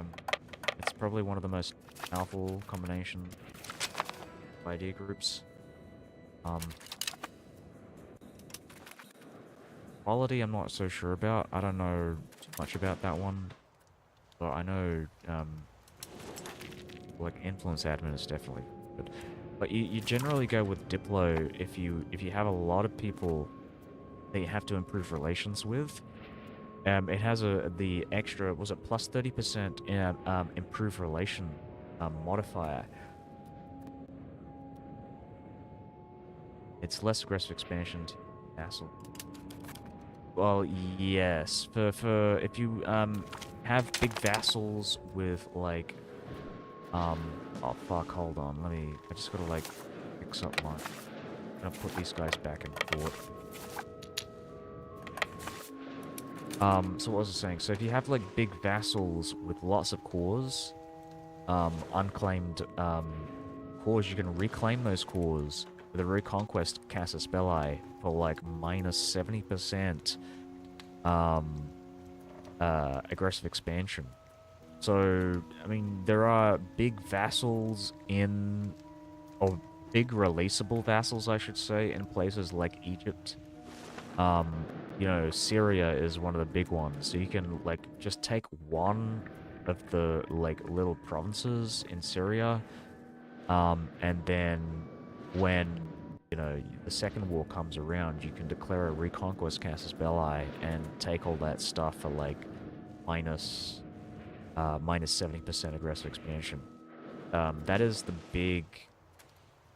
Speaker 1: probably one of the most powerful combination idea groups. Quality I'm not so sure about. I don't know too much about that one. But I know like influence admin is definitely good. But you generally go with Diplo if you have a lot of people that you have to improve relations with. It has the extra, was it plus 30% improve relation modifier. It's less aggressive expansion to vassal. Well, yes. For if you have big vassals with like oh fuck, hold on. I just gotta like fix up my, I'm gonna put these guys back in court. So what was I saying? So if you have like big vassals with lots of cores, unclaimed cores, you can reclaim those cores with a Reconquest Casus Belli for like -70% aggressive expansion. So, I mean, there are big vassals or big releasable vassals, I should say, in places like Egypt. You know, Syria is one of the big ones. So you can, like, just take one of the, like, little provinces in Syria, and then when, you know, the second war comes around, you can declare a Reconquest Casus Belli and take all that stuff for, like, -70% aggressive expansion. That is the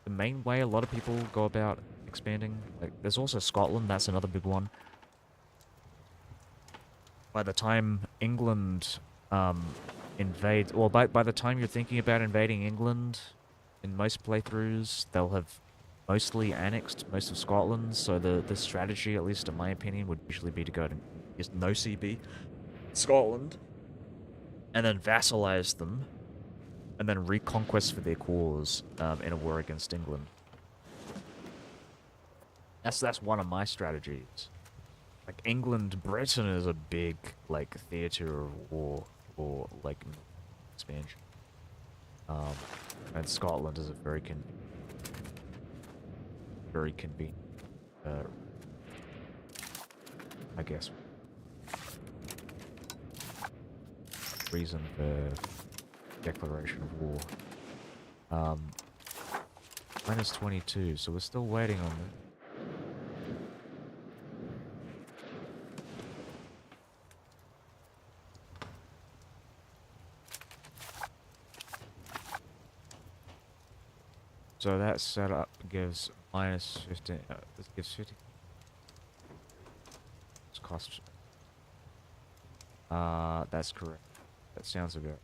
Speaker 1: main way a lot of people go about expanding. Like, there's also Scotland, that's another big one. By the time England invades, well, by the time you're thinking about invading England, in most playthroughs, they'll have mostly annexed most of Scotland, so the strategy, at least in my opinion, would usually be to go to just no CB Scotland, and then vassalize them, and then reconquest for their cause in a war against England. That's one of my strategies. Like, England, Britain is a big, like, theater of war or, like, expansion. And Scotland is a very convenient, I guess, reason for declaration of war. -22, so we're still waiting on it. So that setup gives -15. This gives 50. It's cost. That's correct. That sounds about.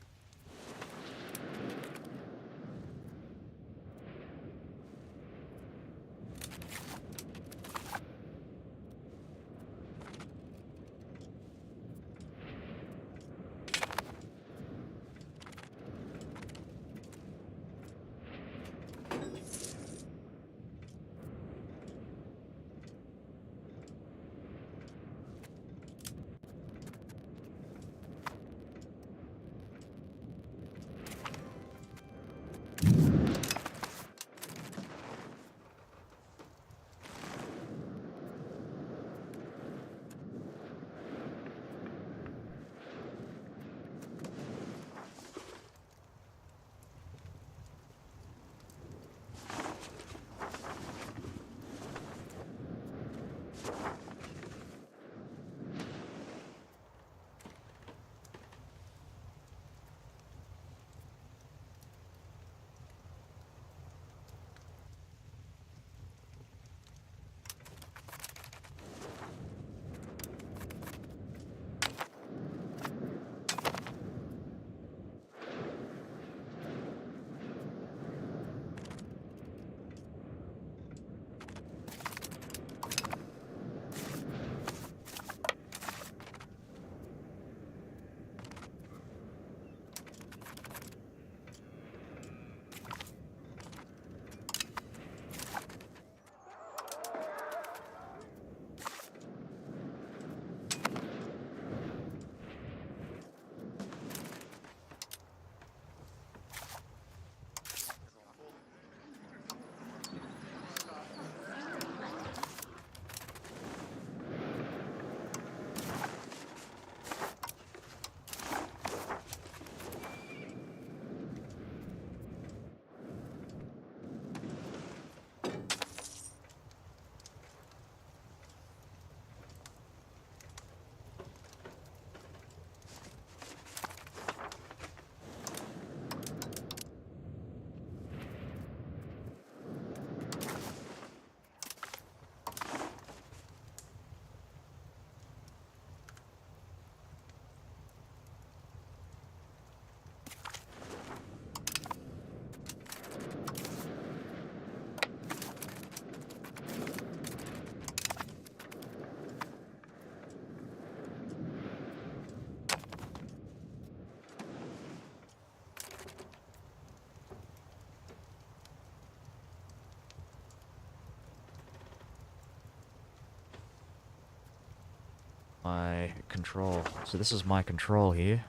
Speaker 1: my control. So this is my control here.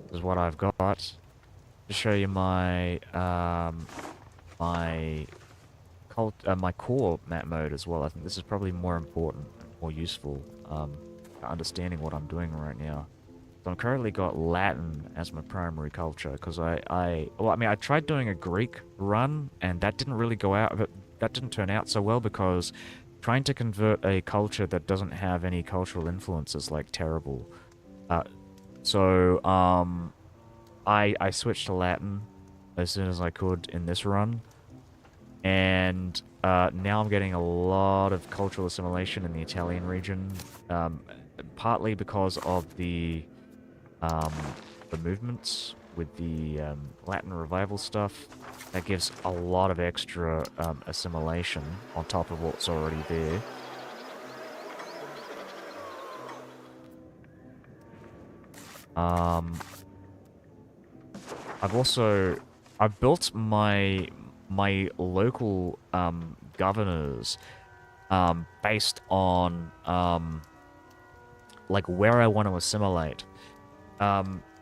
Speaker 1: This is what I've got. To show you my my core map mode as well. I think this is probably more important, more useful, understanding what I'm doing right now. So I'm currently got Latin as my primary culture because well, I mean, I tried doing a Greek run and that didn't really go out. That didn't turn out so well because trying to convert a culture that doesn't have any cultural influence is like terrible. So I switched to Latin as soon as I could in this run, and now I'm getting a lot of cultural assimilation in the Italian region, partly because of the movements with the Latin revival stuff. That gives a lot of extra assimilation on top of what's already there. I've built my local governors based on like where I want to assimilate.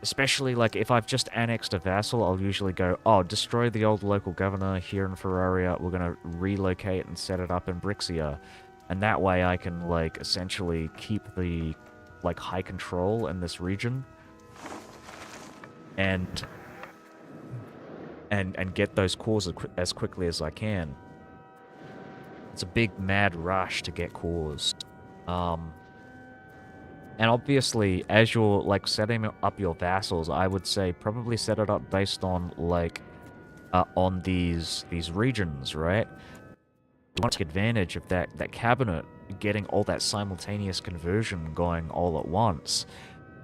Speaker 1: Especially like if I've just annexed a vassal, I'll usually go, oh, destroy the old local governor here in Ferraria. We're gonna relocate and set it up in Brixia, and that way I can like essentially keep the like high control in this region. And get those cores as quickly as I can. It's a big mad rush to get cores. And obviously, as you're like setting up your vassals, I would say probably set it up based on like on these regions, right? You want to take advantage of that cabinet getting all that simultaneous conversion going all at once.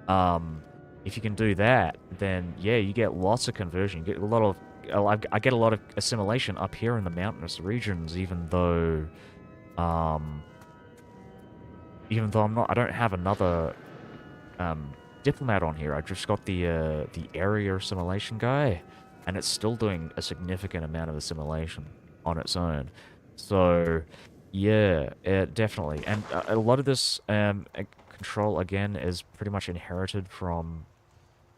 Speaker 1: If you can do that, then yeah, you get lots of conversion. You get a lot of I get a lot of assimilation up here in the mountainous regions, even though I don't have another diplomat on here. I just got the area assimilation guy, and it's still doing a significant amount of assimilation on its own. So yeah, definitely. And a lot of this control again is pretty much inherited from.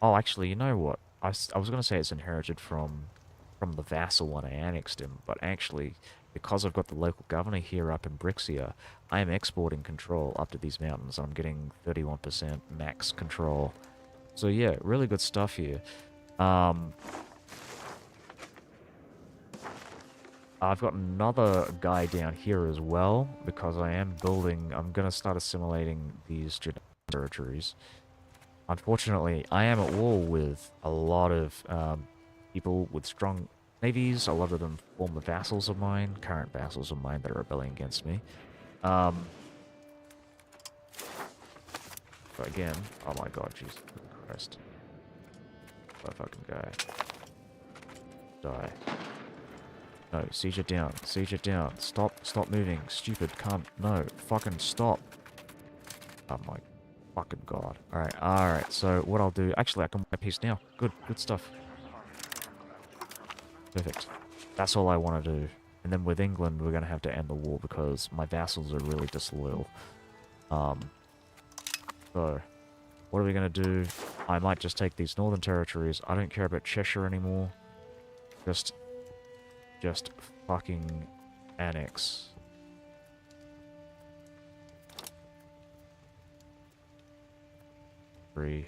Speaker 1: Oh, actually, you know what? I was going to say it's inherited from the vassal when I annexed him, but actually, because I've got the local governor here up in Brixia, I am exporting control up to these mountains, and I'm getting 31% max control. So yeah, really good stuff here. I've got another guy down here as well, because I'm going to start assimilating these territories. Unfortunately, I am at war with a lot of people with strong navies. A lot of them former vassals of mine, current vassals of mine that are rebelling against me. But again, oh my god, Jesus Christ. That fucking guy. Die. No, siege it down. Siege it down. Stop moving. Stupid cunt. No, fucking stop. Oh my fucking god. Alright, so what I'll do... Actually, I can buy peace now. Good stuff. Perfect. That's all I want to do. And then with England, we're going to have to end the war because my vassals are really disloyal. So, what are we going to do? I might just take these northern territories. I don't care about Cheshire anymore. Just fucking annex. Three.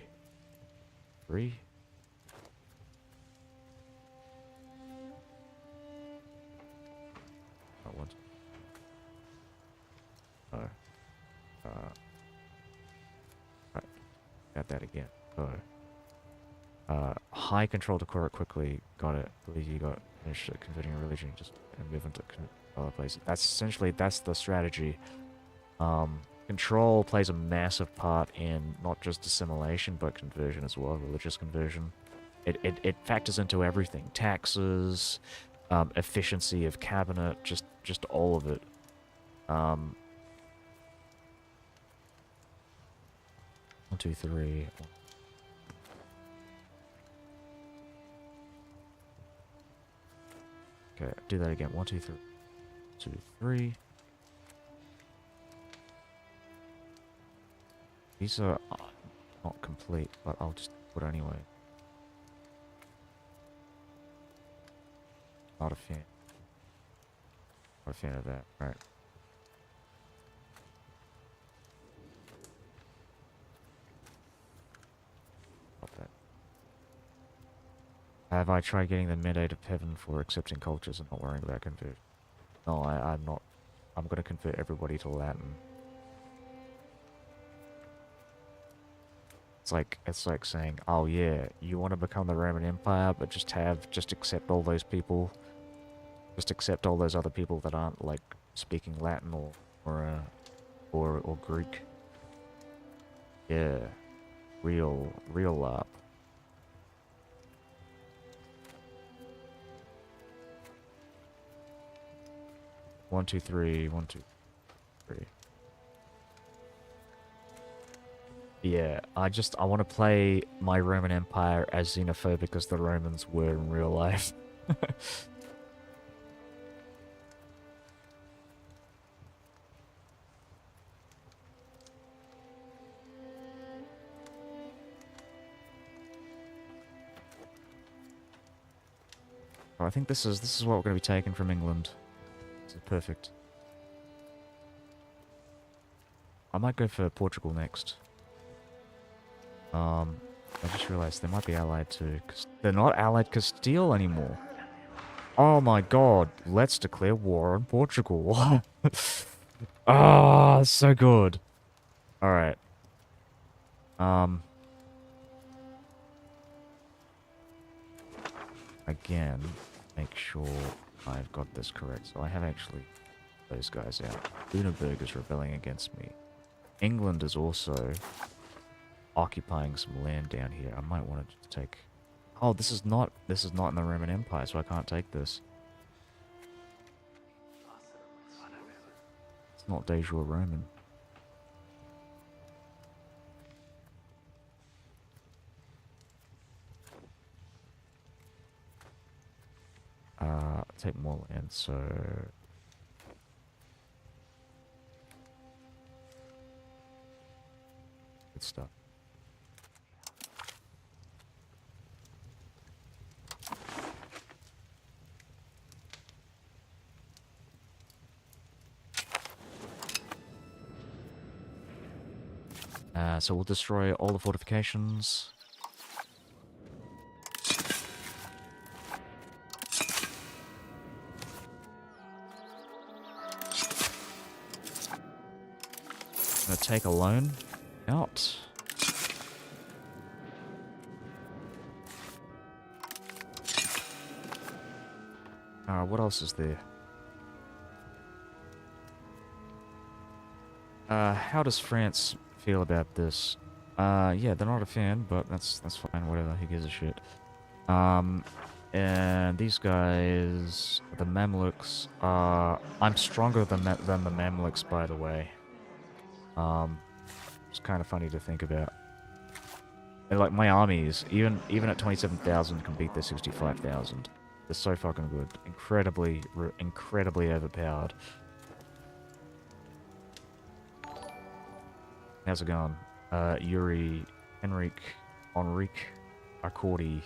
Speaker 1: Not one. No. Right. Got that again. So. High control to core it quickly. Got it. Believe you got finished converting a religion. Just move into other places. That's the strategy. Control plays a massive part in not just assimilation, but conversion as well, religious conversion. It factors into everything. Taxes, efficiency of cabinet, just all of it. 1, 2, 3. Okay, do that again. 1, 2, 3. 2, 3. These are not complete, but I'll just put anyway. Not a fan. Not a fan of that. Right. Stop that. Have I tried getting the Mandate of Heaven for accepting cultures and not worrying about conversion? No, I'm not. I'm going to convert everybody to Latin. It's like saying, oh yeah, you want to become the Roman Empire, but just accept all those people. Just accept all those other people that aren't like speaking Latin or Greek. Yeah, real LARP. 1, 2, 3, 1, 2, 3. Yeah, I want to play my Roman Empire as xenophobic as the Romans were in real life. I think this is what we're going to be taking from England. This is perfect. I might go for Portugal next. I just realized they might be allied to... They're not allied Castile anymore. Oh my god, let's declare war on Portugal. Ah, so good. Alright. Again, make sure I've got this correct. So I have actually those guys out. Lunenburg is rebelling against me. England is also occupying some land down here. I might want to take... Oh, this is not in the Roman Empire, so I can't take this. It's not de jure Roman. Take more land, so... Good stuff. So we'll destroy all the fortifications. I'm gonna take a loan out. What else is there? How does France feel about this? Yeah, they're not a fan, but that's fine, whatever, who gives a shit. And these guys, the Mamluks, I'm stronger than the Mamluks, by the way. It's kind of funny to think about. And like, my armies, even at 27,000, can beat their 65,000. They're so fucking good. Incredibly overpowered. How's it going? Yuri, Henrique, Accordi.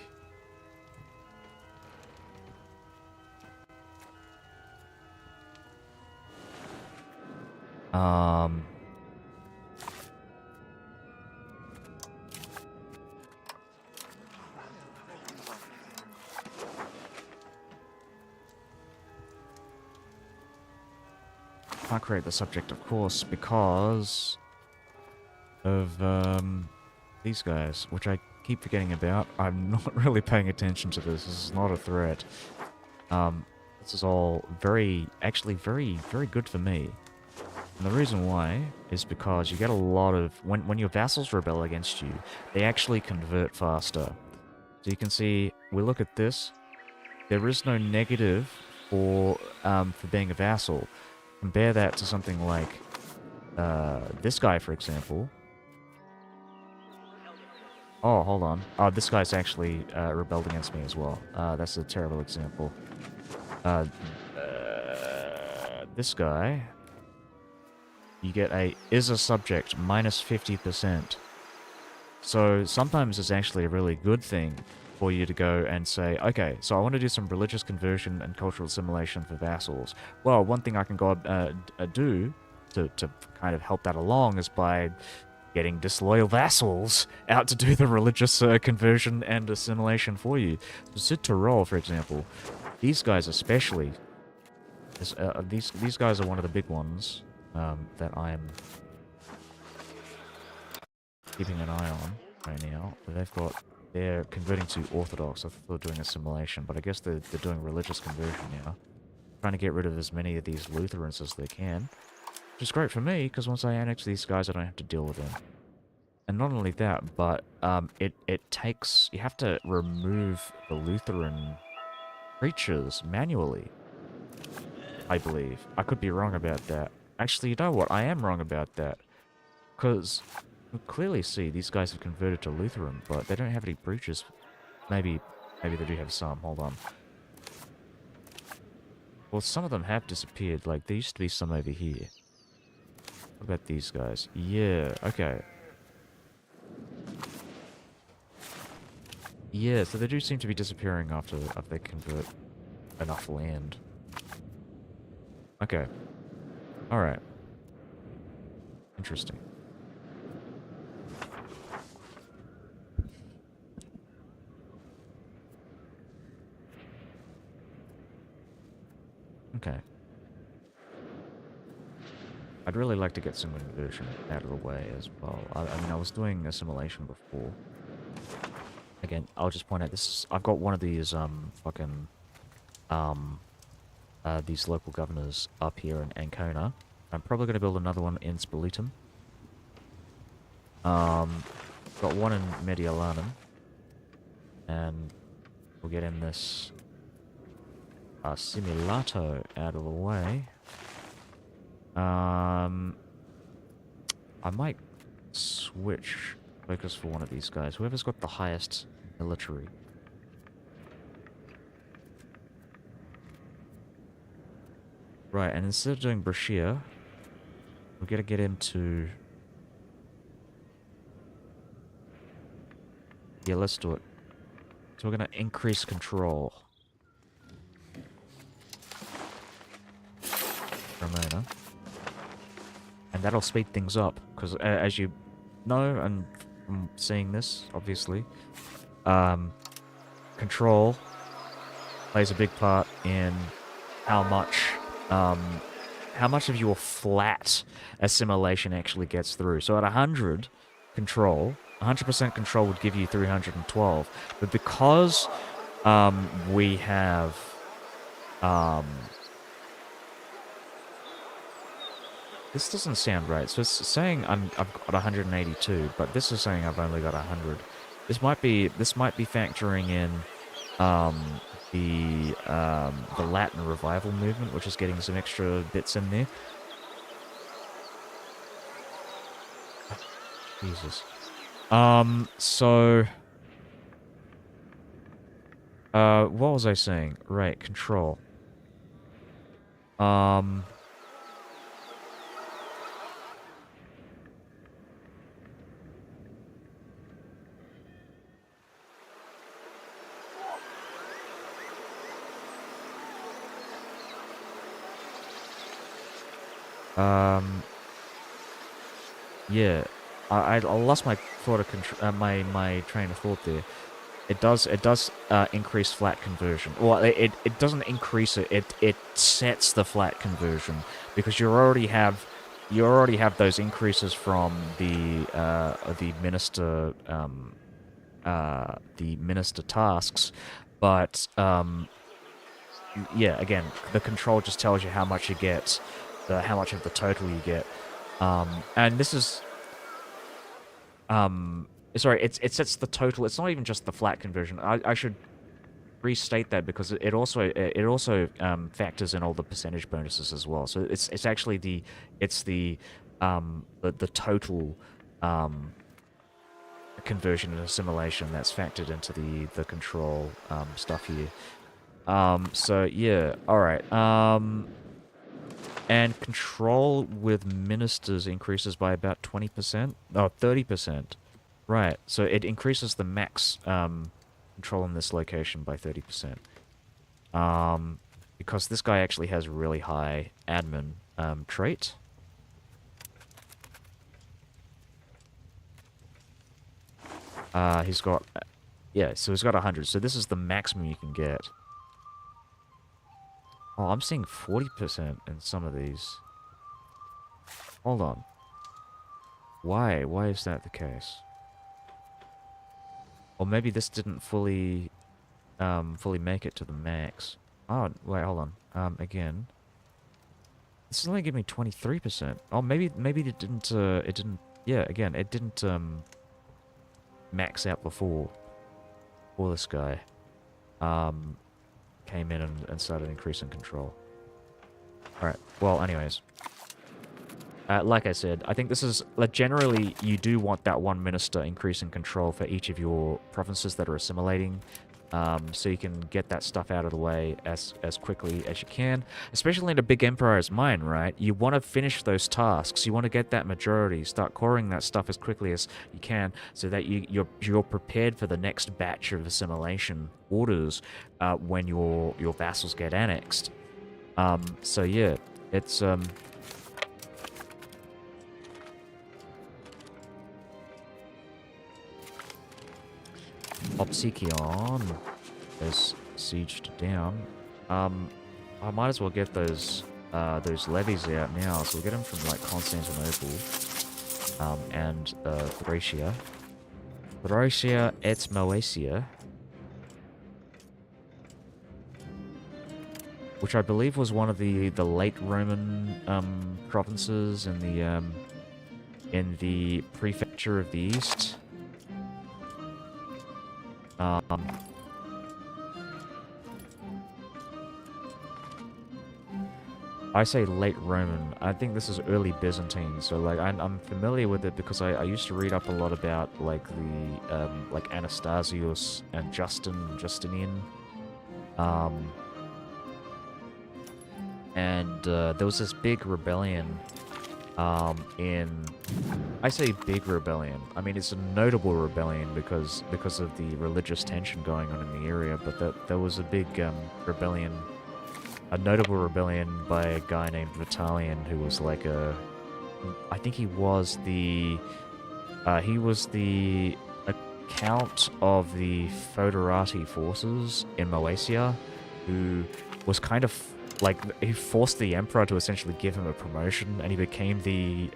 Speaker 1: Can't create the subject, of course, because of these guys, which I keep forgetting about. I'm not really paying attention to this. This is not a threat. This is all actually very good for me. And the reason why is because you get a lot of... When your vassals rebel against you, they actually convert faster. So you can see, we look at this, there is no negative for being a vassal. Compare that to something like this guy, for example. Oh, hold on. Oh, this guy's actually rebelled against me as well. That's a terrible example. This guy... you get a is a subject minus 50%. So sometimes it's actually a really good thing for you to go and say, okay, so I want to do some religious conversion and cultural assimilation for vassals. Well, one thing I can go do to kind of help that along is by getting disloyal vassals out to do the religious conversion and assimilation for you. So Sid Tyrol, for example, these guys especially, these guys are one of the big ones that I'm keeping an eye on right now. They're converting to Orthodox. I thought they were doing assimilation, but I guess they're doing religious conversion now. Trying to get rid of as many of these Lutherans as they can. Which is great for me, because once I annex these guys, I don't have to deal with them. And not only that, but it takes... You have to remove the Lutheran preachers manually, I believe. I could be wrong about that. Actually, you know what? I am wrong about that. Because you clearly see these guys have converted to Lutheran, but they don't have any preachers. Maybe they do have some. Hold on. Well, some of them have disappeared. Like, there used to be some over here. What about these guys? Yeah, okay. Yeah, so they do seem to be disappearing after they convert enough land. Okay. Alright. Interesting. Okay. I'd really like to get some conversion out of the way as well. I mean, I was doing assimilation before. Again, I'll just point out this is... I've got one of these, these local governors up here in Ancona. I'm probably going to build another one in Spoletum. Got one in Mediolanum. And we'll get in this Simulato out of the way. I might switch focus for one of these guys. Whoever's got the highest military. Right, and instead of doing Brescia, we're gonna get him to... Yeah, let's do it. So we're gonna increase control. Ramona. And that'll speed things up, because as you know, and from seeing this, obviously, control plays a big part in how much of your flat assimilation actually gets through. So at 100 control, 100% control would give you 312, but because we have this doesn't sound right. So it's saying I've got 182, but this is saying I've only got 100. This might be factoring in the Latin revival movement, which is getting some extra bits in there. Jesus. So what was I saying? Right, control. Yeah, I lost my thought of my train of thought there. It does increase flat conversion. Well, it doesn't increase it. It sets the flat conversion because you already have those increases from the minister tasks, but yeah, again, the control just tells you how much you get, how much of the total you get, and this is, sorry, it sets the total. It's not even just the flat conversion. I should restate that because it also factors in all the percentage bonuses as well. So it's actually the total conversion and assimilation that's factored into the control stuff here. So yeah, all right. And control with ministers increases by about 20%. Oh, 30%. Right, so it increases the max control in this location by 30%. Because this guy actually has really high admin trait. He's got, yeah, so he's got 100. So this is the maximum you can get. Oh, I'm seeing 40% in some of these. Hold on. Why? Why is that the case? Or maybe this didn't fully make it to the max. Oh, wait, hold on. Again. This is only giving me 23%. Oh, maybe it didn't, yeah, again, it didn't, max out before this guy, came in and started increasing control. Alright, well, anyways. Like I said, I think this is, like, generally, you do want that one minister increasing control for each of your provinces that are assimilating, so you can get that stuff out of the way as quickly as you can. Especially in a big empire as mine, right? You want to finish those tasks. You want to get that majority, start coring that stuff as quickly as you can, so that you're prepared for the next batch of assimilation orders when your vassals get annexed. So yeah, it's Obsequion is sieged down. I might as well get those levies out now. So we'll get them from like Constantinople, and Thracia et Moesia, which I believe was one of the late Roman provinces in the prefecture of the East. I say late Roman. I think this is early Byzantine. So like I'm familiar with it because I used to read up a lot about like the like Anastasius and Justinian. And there was this big rebellion I say big rebellion. I mean, it's a notable rebellion because of the religious tension going on in the area, but there was a big rebellion, a notable rebellion by a guy named Vitalian, who was like I think he was the account of the Foederati forces in Moesia, who was kind of like, he forced the emperor to essentially give him a promotion, and he became the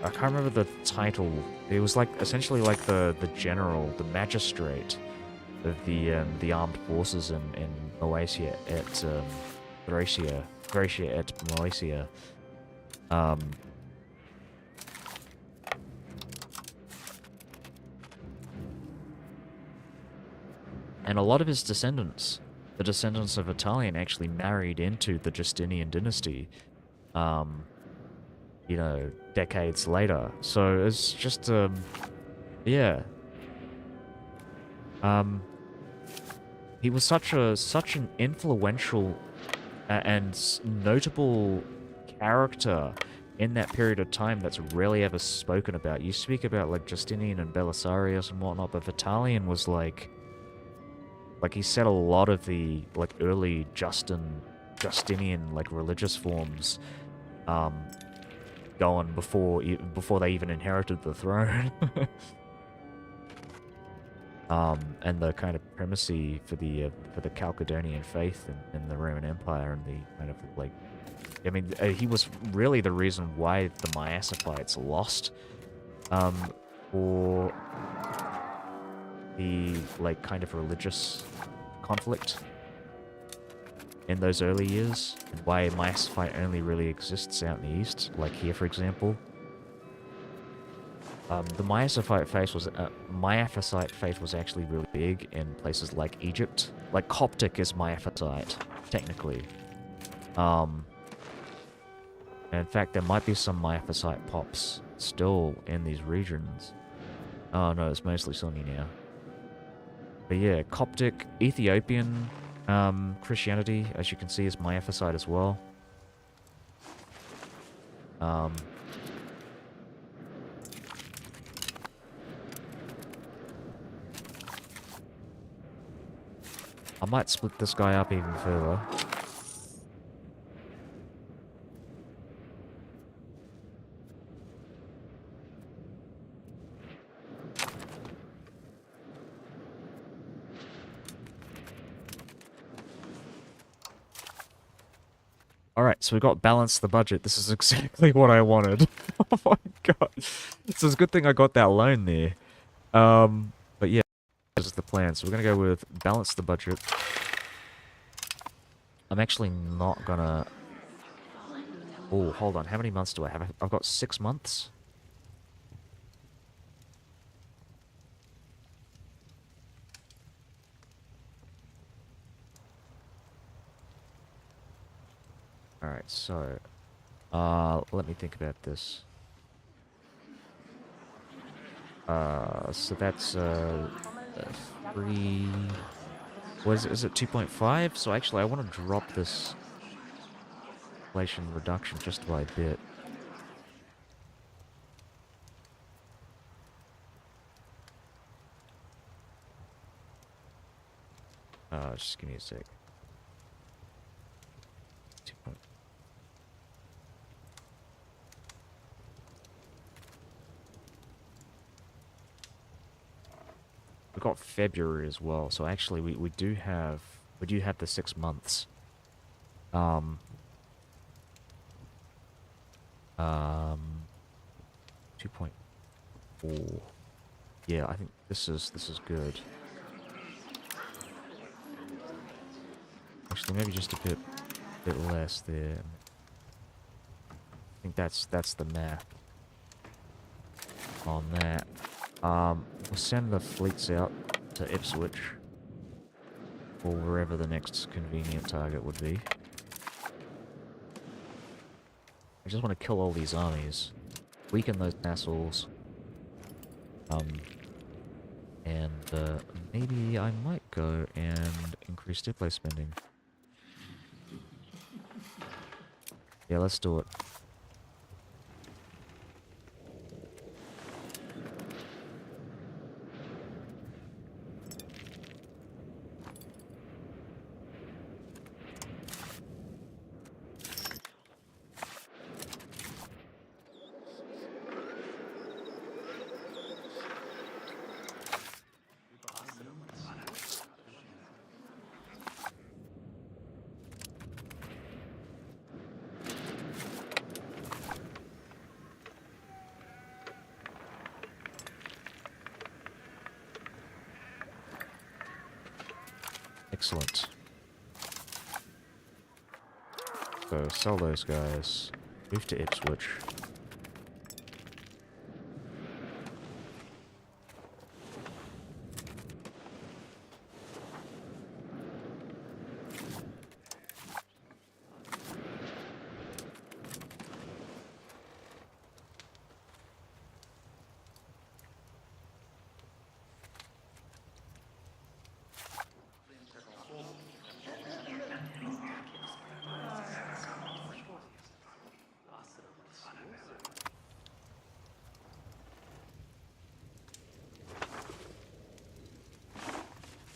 Speaker 1: I can't remember the title. It was like essentially like the general, the magistrate of the armed forces in Moesia at Thracia et Moesia. And a lot of his descendants, the descendants of Vitalian, actually married into the Justinian dynasty, you know, decades later. So it's just, yeah. He was such an influential and notable character in that period of time that's rarely ever spoken about. You speak about like Justinian and Belisarius and whatnot, but Vitalian was like he set a lot of the like early Justinian like religious forms going before they even inherited the throne. And the kind of primacy for the Chalcedonian faith in the Roman Empire, and the kind of like, I mean, he was really the reason why the Miasophites lost for the like kind of religious conflict in those early years, and why Miasophite only really exists out in the east, like here for example. The Miasophite faith was actually really big in places like Egypt. Like Coptic is Miaphysite, technically. And in fact, there might be some Miaphysite pops still in these regions. Oh no, it's mostly Sunni now. But yeah, Coptic, Ethiopian, Christianity, as you can see, is my epicide as well. I might split this guy up even further. Alright, so we got balanced the budget. This is exactly what I wanted. Oh my god. So it's a good thing I got that loan there. But yeah, this is the plan. So we're gonna go with balance the budget. I'm actually not gonna... Oh, hold on. How many months do I have? I've got 6 months. Alright, so... let me think about this. So that's, 3... Is it 2.5? So actually, I want to drop this inflation reduction just by a bit. Just give me a sec. 2. We got February as well, so actually we do have the 6 months. 2.4. Yeah, I think this is good. Actually, maybe just a bit less there. I think that's the math on that. We'll send the fleets out to Ipswich or wherever the next convenient target would be. I just want to kill all these armies, weaken those vassals, and maybe I might go and increase diplo spending. Yeah, let's do it. Excellent. So, sell those guys. Move to Ipswich.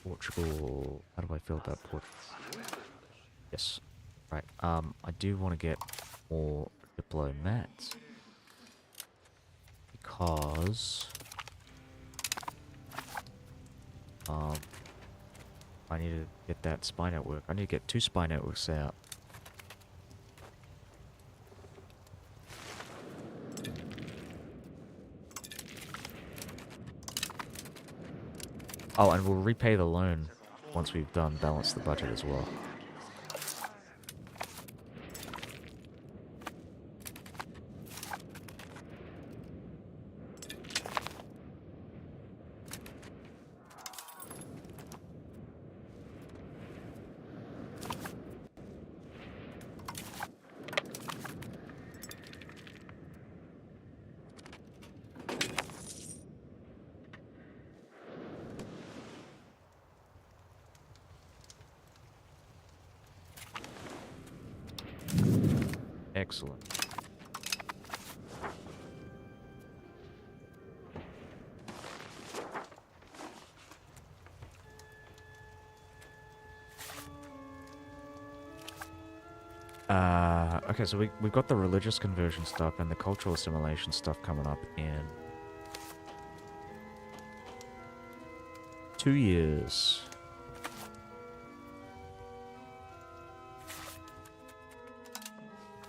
Speaker 1: Portugal. How do I feel about Portugal? Yes. Right. I do want to get more diplomats because I need to get that spy network. I need to get 2 spy networks out. Oh, and we'll repay the loan once we've done balance the budget as well. Excellent. Okay, so we've got the religious conversion stuff and the cultural assimilation stuff coming up in 2 years.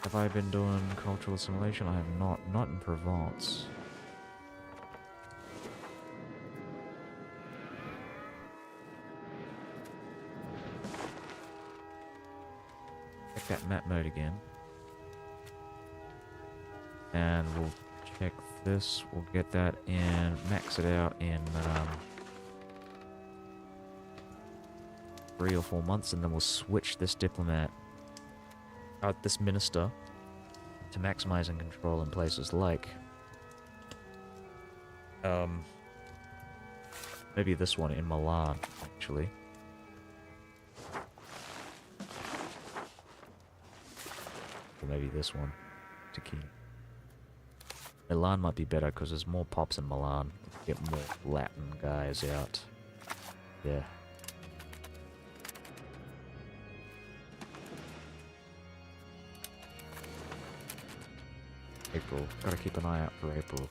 Speaker 1: Have I been doing cultural assimilation? I have not in Provence. Check that map mode again. And we'll check this, we'll get that and max it out in 3 or 4 months, and then we'll switch this diplomat, this minister, to maximizing control in places like, maybe this one in Milan, actually. Or maybe this one, to keep. Milan might be better because there's more pops in Milan. Get more Latin guys out. Yeah. April. Gotta keep an eye out for April.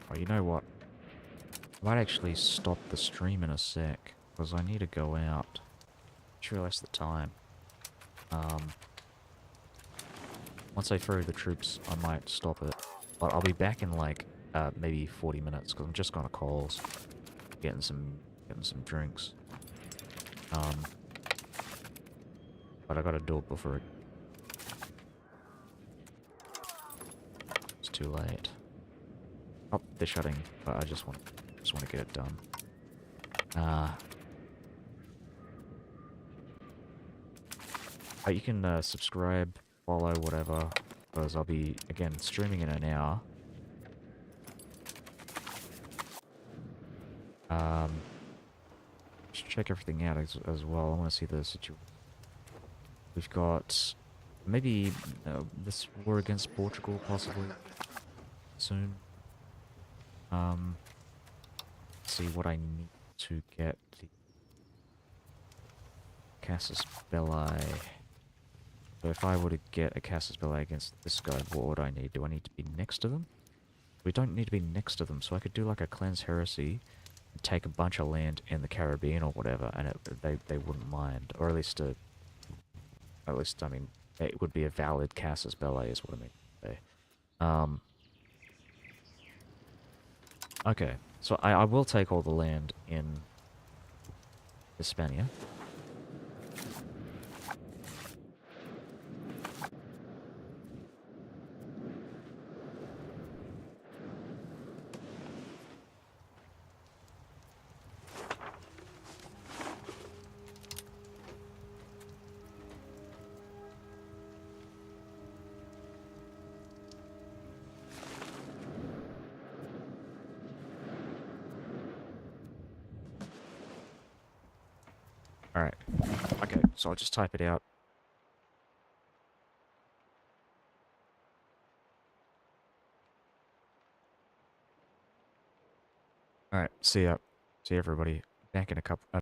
Speaker 1: Oh, you know what? I might actually stop the stream in a sec, because I need to go out. Just realized the time. Once I throw the troops, I might stop it. But I'll be back in like, maybe 40 minutes, because I'm just going to Coles. Getting some drinks. But I gotta do it before it's too late. Oh, they're shutting, but I just want to get it done. You can subscribe, follow, whatever, because I'll be again streaming in an hour. Just check everything out as well. I want to see the situation. We've got maybe this war against Portugal possibly soon. See what I need to get the Casus Belli. So if I were to get a Casus Belli against this guy, what would I need? Do I need to be next to them? We don't need to be next to them, so I could do like a Cleanse Heresy and take a bunch of land in the Caribbean or whatever, and they wouldn't mind. Or at least I mean, it would be a valid Casus Belli is what I mean to say. Okay, so I will take all the land in Hispania. Alright. Okay, so I'll just type it out. Alright, see ya. See everybody. Back in a couple...